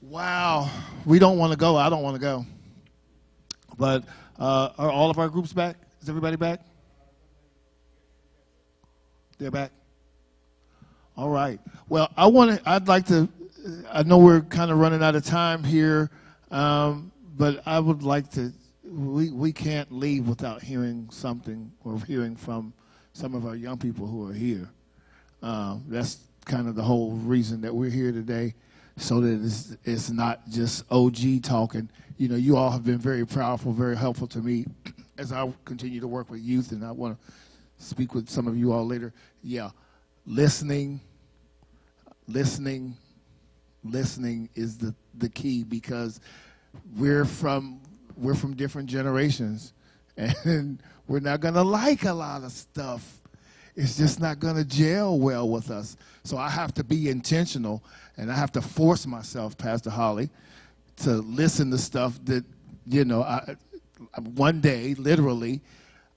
Wow. We don't want to go. I don't want to go. But are all of our groups back? Is everybody back? They're back? All right. Well, I'd like to, I know we're kind of running out of time here, but I would like to, we can't leave without hearing something or hearing from some of our young people who are here. That's kind of the whole reason that we're here today, so that it's not just OG talking. You know, you all have been very powerful, very helpful to me as I continue to work with youth, and I want to speak with some of you all later. Yeah, listening is the key, because we're from different generations, and we're not going to like a lot of stuff. It's just not going to gel well with us. So I have to be intentional, and I have to force myself, Pastor Holly, to listen to stuff that, you know, one day, literally,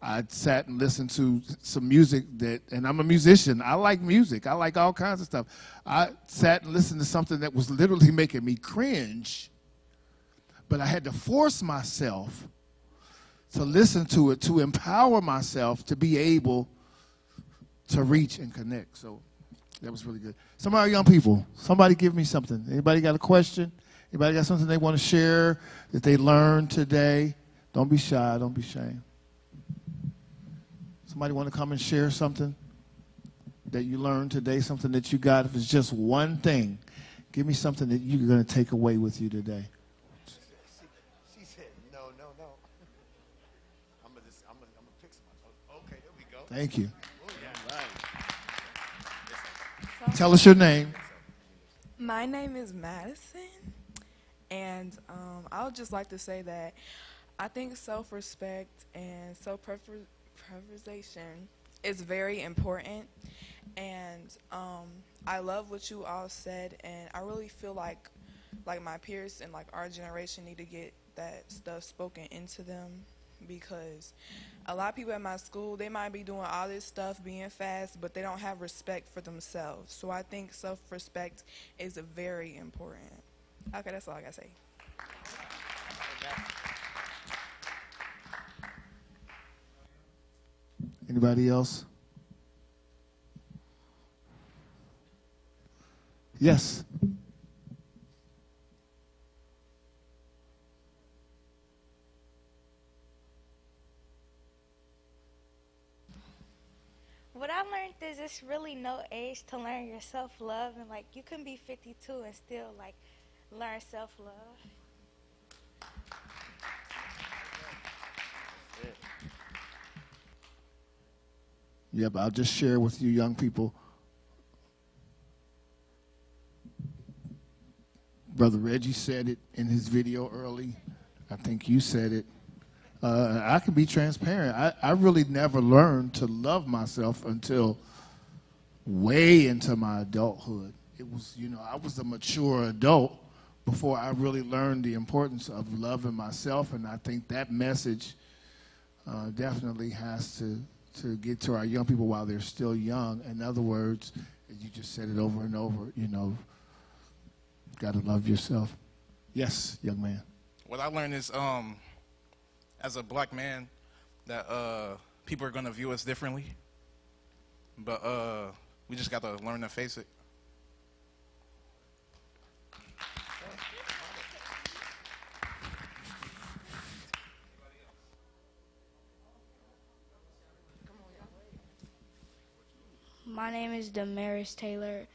I sat and listened to some music and I'm a musician. I like music. I like all kinds of stuff. I sat and listened to something that was literally making me cringe, but I had to force myself to listen to it, to empower myself to be able to reach and connect. So that was really good. Some of our young people, somebody give me something. Anybody got a question? Anybody got something they want to share that they learned today? Don't be shy. Don't be ashamed. Somebody want to come and share something that you learned today, something that you got? If it's just one thing, give me something that you're going to take away with you today. She said, no. I'm going to pick some. Okay, there we go. Thank you. Right. Tell us your name. My name is Madison, and I would just like to say that I think self-respect and self-preservation is very important, and I love what you all said, and I really feel like my peers and like our generation need to get that stuff spoken into them, because a lot of people at my school, they might be doing all this stuff, being fast, but they don't have respect for themselves. So I think self-respect is very important. Okay, that's all I gotta say. Anybody else? Yes. What I learned is it's really no age to learn your self-love, and like you can be 52 and still like learn self-love. Yep, I'll just share with you young people. Brother Reggie said it in his video early. I think you said it. I can be transparent. I really never learned to love myself until way into my adulthood. It was, you know, I was a mature adult before I really learned the importance of loving myself, and I think that message definitely has to get to our young people while they're still young. In other words, you just said it over and over, you know, got to love yourself. Yes, young man. What I learned is, as a black man, that people are going to view us differently, but we just got to learn to face it. My name is Damaris Taylor.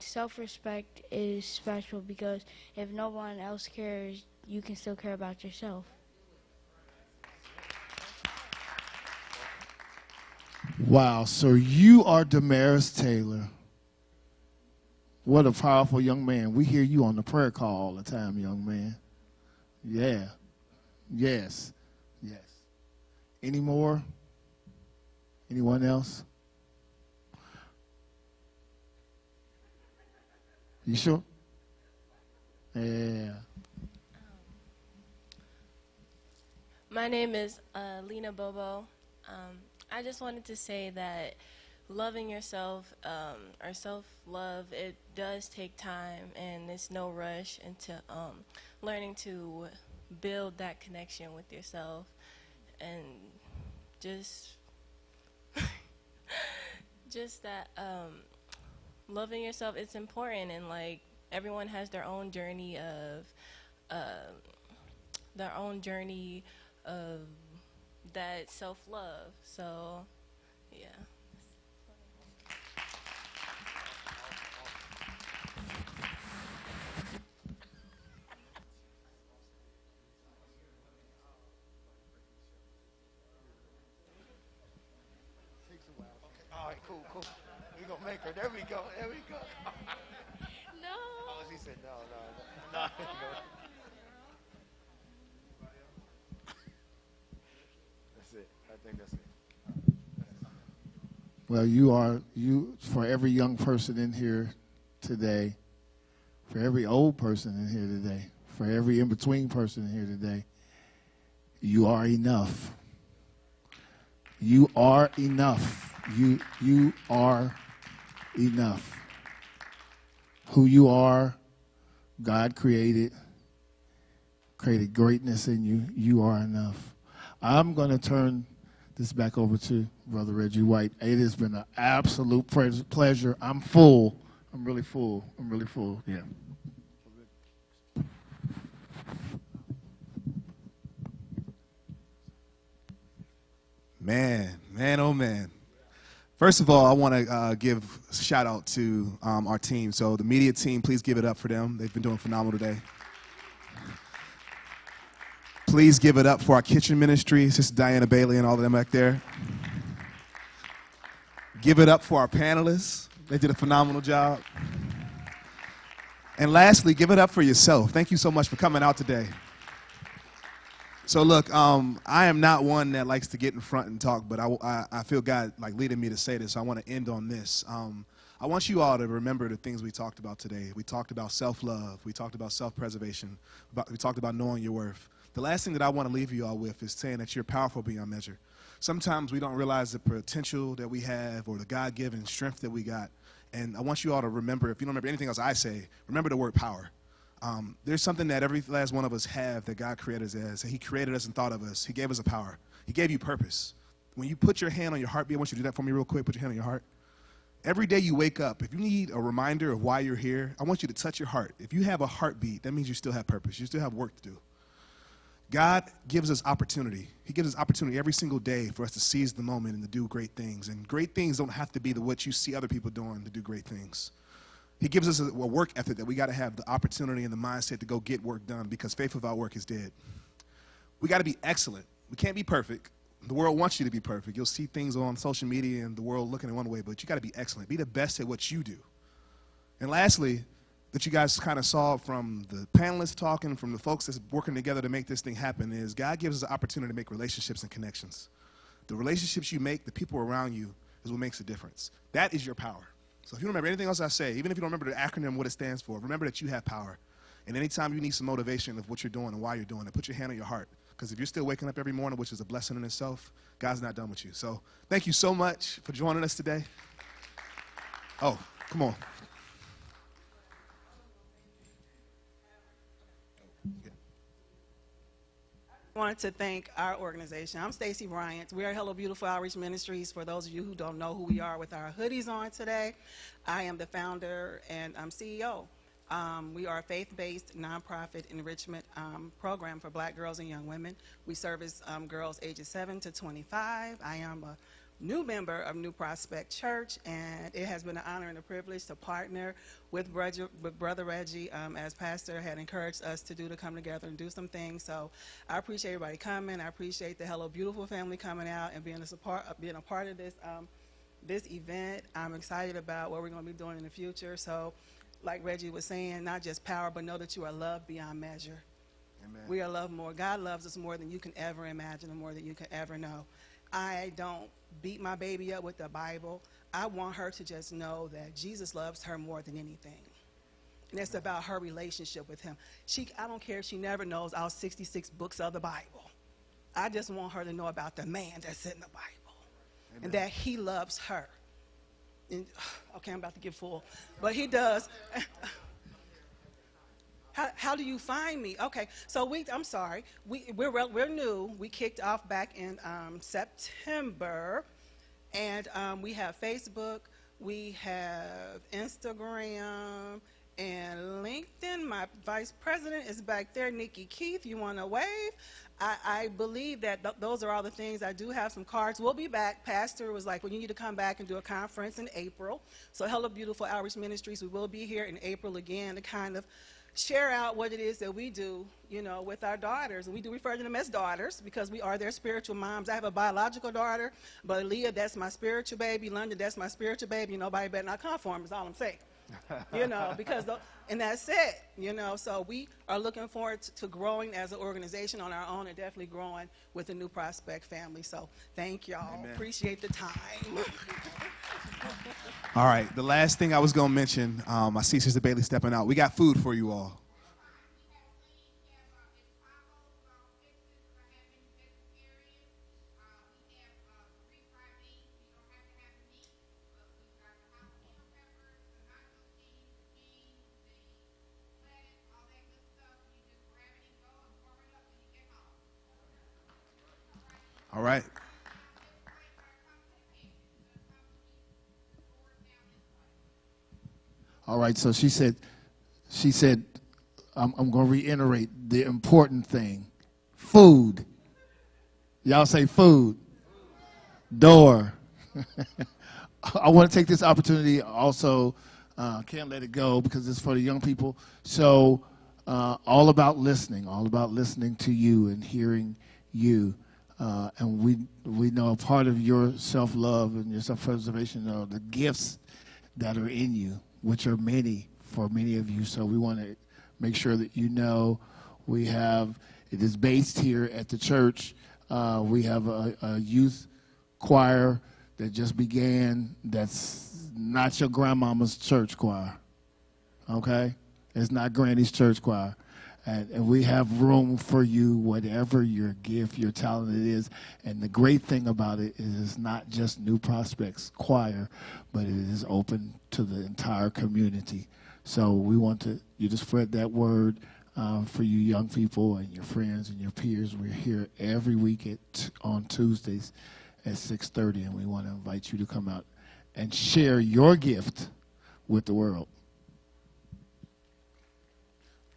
Self-respect is special because if no one else cares, you can still care about yourself. Wow, so you are Damaris Taylor. What a powerful young man. We hear you on the prayer call all the time, young man. Yeah. Yes. Yes. Any more? Anyone else? You sure? Yeah. My name is Lena Bobo. I just wanted to say that loving yourself or self-love, it does take time, and it's no rush into learning to build that connection with yourself, and just that loving yourself, it's important, and like everyone has their own journey of that self-love. So Yeah. All right, cool. We're going to make her. There we go. No. Oh, she said no. That's it. I think that's it. Well, for every young person in here today, for every old person in here today, for every in-between person in here today, you are enough. You are enough. You are enough. Who you are, God created greatness in you. You are enough. I'm going to turn this back over to Brother Reggie White. It has been an absolute pleasure. I'm full. I'm really full. Yeah. Man, oh man. First of all, I want to give a shout out to our team. So the media team, please give it up for them. They've been doing phenomenal today. Please give it up for our kitchen ministry, Sister Diana Bailey and all of them back there. Give it up for our panelists. They did a phenomenal job. And lastly, give it up for yourself. Thank you so much for coming out today. So look, I am not one that likes to get in front and talk, but I feel God like leading me to say this. So I want to end on this. I want you all to remember the things we talked about today. We talked about self-love. We talked about self-preservation. We talked about knowing your worth. The last thing that I want to leave you all with is saying that you're powerful beyond measure. Sometimes we don't realize the potential that we have or the God-given strength that we got. And I want you all to remember, if you don't remember anything else I say, remember the word power. There's something that every last one of us have that God created us as. He created us and thought of us. He gave us a power. He gave you purpose. When you put your hand on your heartbeat, I want you to do that for me real quick. Put your hand on your heart. Every day you wake up, if you need a reminder of why you're here, I want you to touch your heart. If you have a heartbeat, that means you still have purpose. You still have work to do. God gives us opportunity. He gives us opportunity every single day for us to seize the moment and to do great things. And great things don't have to be what you see other people doing to do great things. He gives us a work ethic that we got to have the opportunity and the mindset to go get work done because faith without work is dead. We got to be excellent. We can't be perfect. The world wants you to be perfect. You'll see things on social media and the world looking in one way, but you got to be excellent. Be the best at what you do. And lastly, that you guys kind of saw from the panelists talking, from the folks that's working together to make this thing happen is God gives us the opportunity to make relationships and connections. The relationships you make, the people around you, is what makes a difference. That is your power. So if you don't remember anything else I say, even if you don't remember the acronym, what it stands for, remember that you have power. And anytime you need some motivation of what you're doing and why you're doing it, put your hand on your heart. Because if you're still waking up every morning, which is a blessing in itself, God's not done with you. So thank you so much for joining us today. Oh, come on. I wanted to thank our organization. I'm Stacy Bryant. We are Hello Beautiful Outreach Ministries. For those of you who don't know who we are with our hoodies on today, I am the founder and CEO. We are a faith-based nonprofit enrichment program for black girls and young women. We service girls ages 7 to 25. I am a new member of New Prospect Church, and it has been an honor and a privilege to partner with Brother Reggie, as Pastor had encouraged us to come together and do some things. So I appreciate everybody coming. I appreciate the Hello Beautiful family coming out and being a part of this event. I'm excited about what we're going to be doing in the future. So like Reggie was saying, not just power, but know that you are loved beyond measure. Amen. We are loved more. God loves us more than you can ever imagine and more than you can ever know. I don't beat my baby up with the Bible. I want her to just know that Jesus loves her more than anything. And it's about her relationship with him. I don't care if she never knows all 66 books of the Bible. I just want her to know about the man that's in the Bible. Amen. And that he loves her. And, okay, I'm about to get full. But he does. How do you find me? Okay, so I'm sorry. We're new. We kicked off back in September, and we have Facebook, we have Instagram, And LinkedIn, my vice president is back there, Nikki Keith. You want to wave? I believe that those are all the things. I do have some cards. We'll be back. Pastor was like, well, you need to come back and do a conference in April. So Hello Beautiful Outreach Ministries, we will be here in April again to kind of share out what it is that we do, you know, with our daughters. And we do refer to them as daughters because we are their spiritual moms. I have a biological daughter, but Leah, that's my spiritual baby. London, that's my spiritual baby. Nobody better not come for them is all I'm saying. You know, because, and that's it, you know. So we are looking forward to growing as an organization on our own and definitely growing with the New Prospect family. So thank y'all. Amen. Appreciate the time. All right, the last thing I was going to mention, I see Sister Bailey stepping out. We got food for you all. All right. All right, so she said, I'm going to reiterate the important thing. Food. Y'all say food. Door. I want to take this opportunity also, can't let it go because it's for the young people. So all about listening to you and hearing you. And we know a part of your self-love and your self-preservation are the gifts that are in you, which are many for many of you. So we want to make sure that you know it is based here at the church. We have a youth choir that just began that's not your grandmama's church choir, okay? It's not Granny's church choir. And we have room for you, whatever your gift, your talent it is. And the great thing about it is it's not just New Prospects Choir, but it is open to the entire community. So we want you to spread that word for you young people and your friends and your peers. We're here every week on Tuesdays at 6:30, and we want to invite you to come out and share your gift with the world.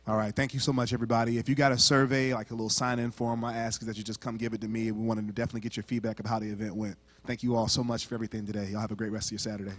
All right, thank you so much, everybody. If you got a survey, like a little sign-in form, I ask is that you just come give it to me. We want to definitely get your feedback of how the event went. Thank you all so much for everything today. Y'all have a great rest of your Saturday.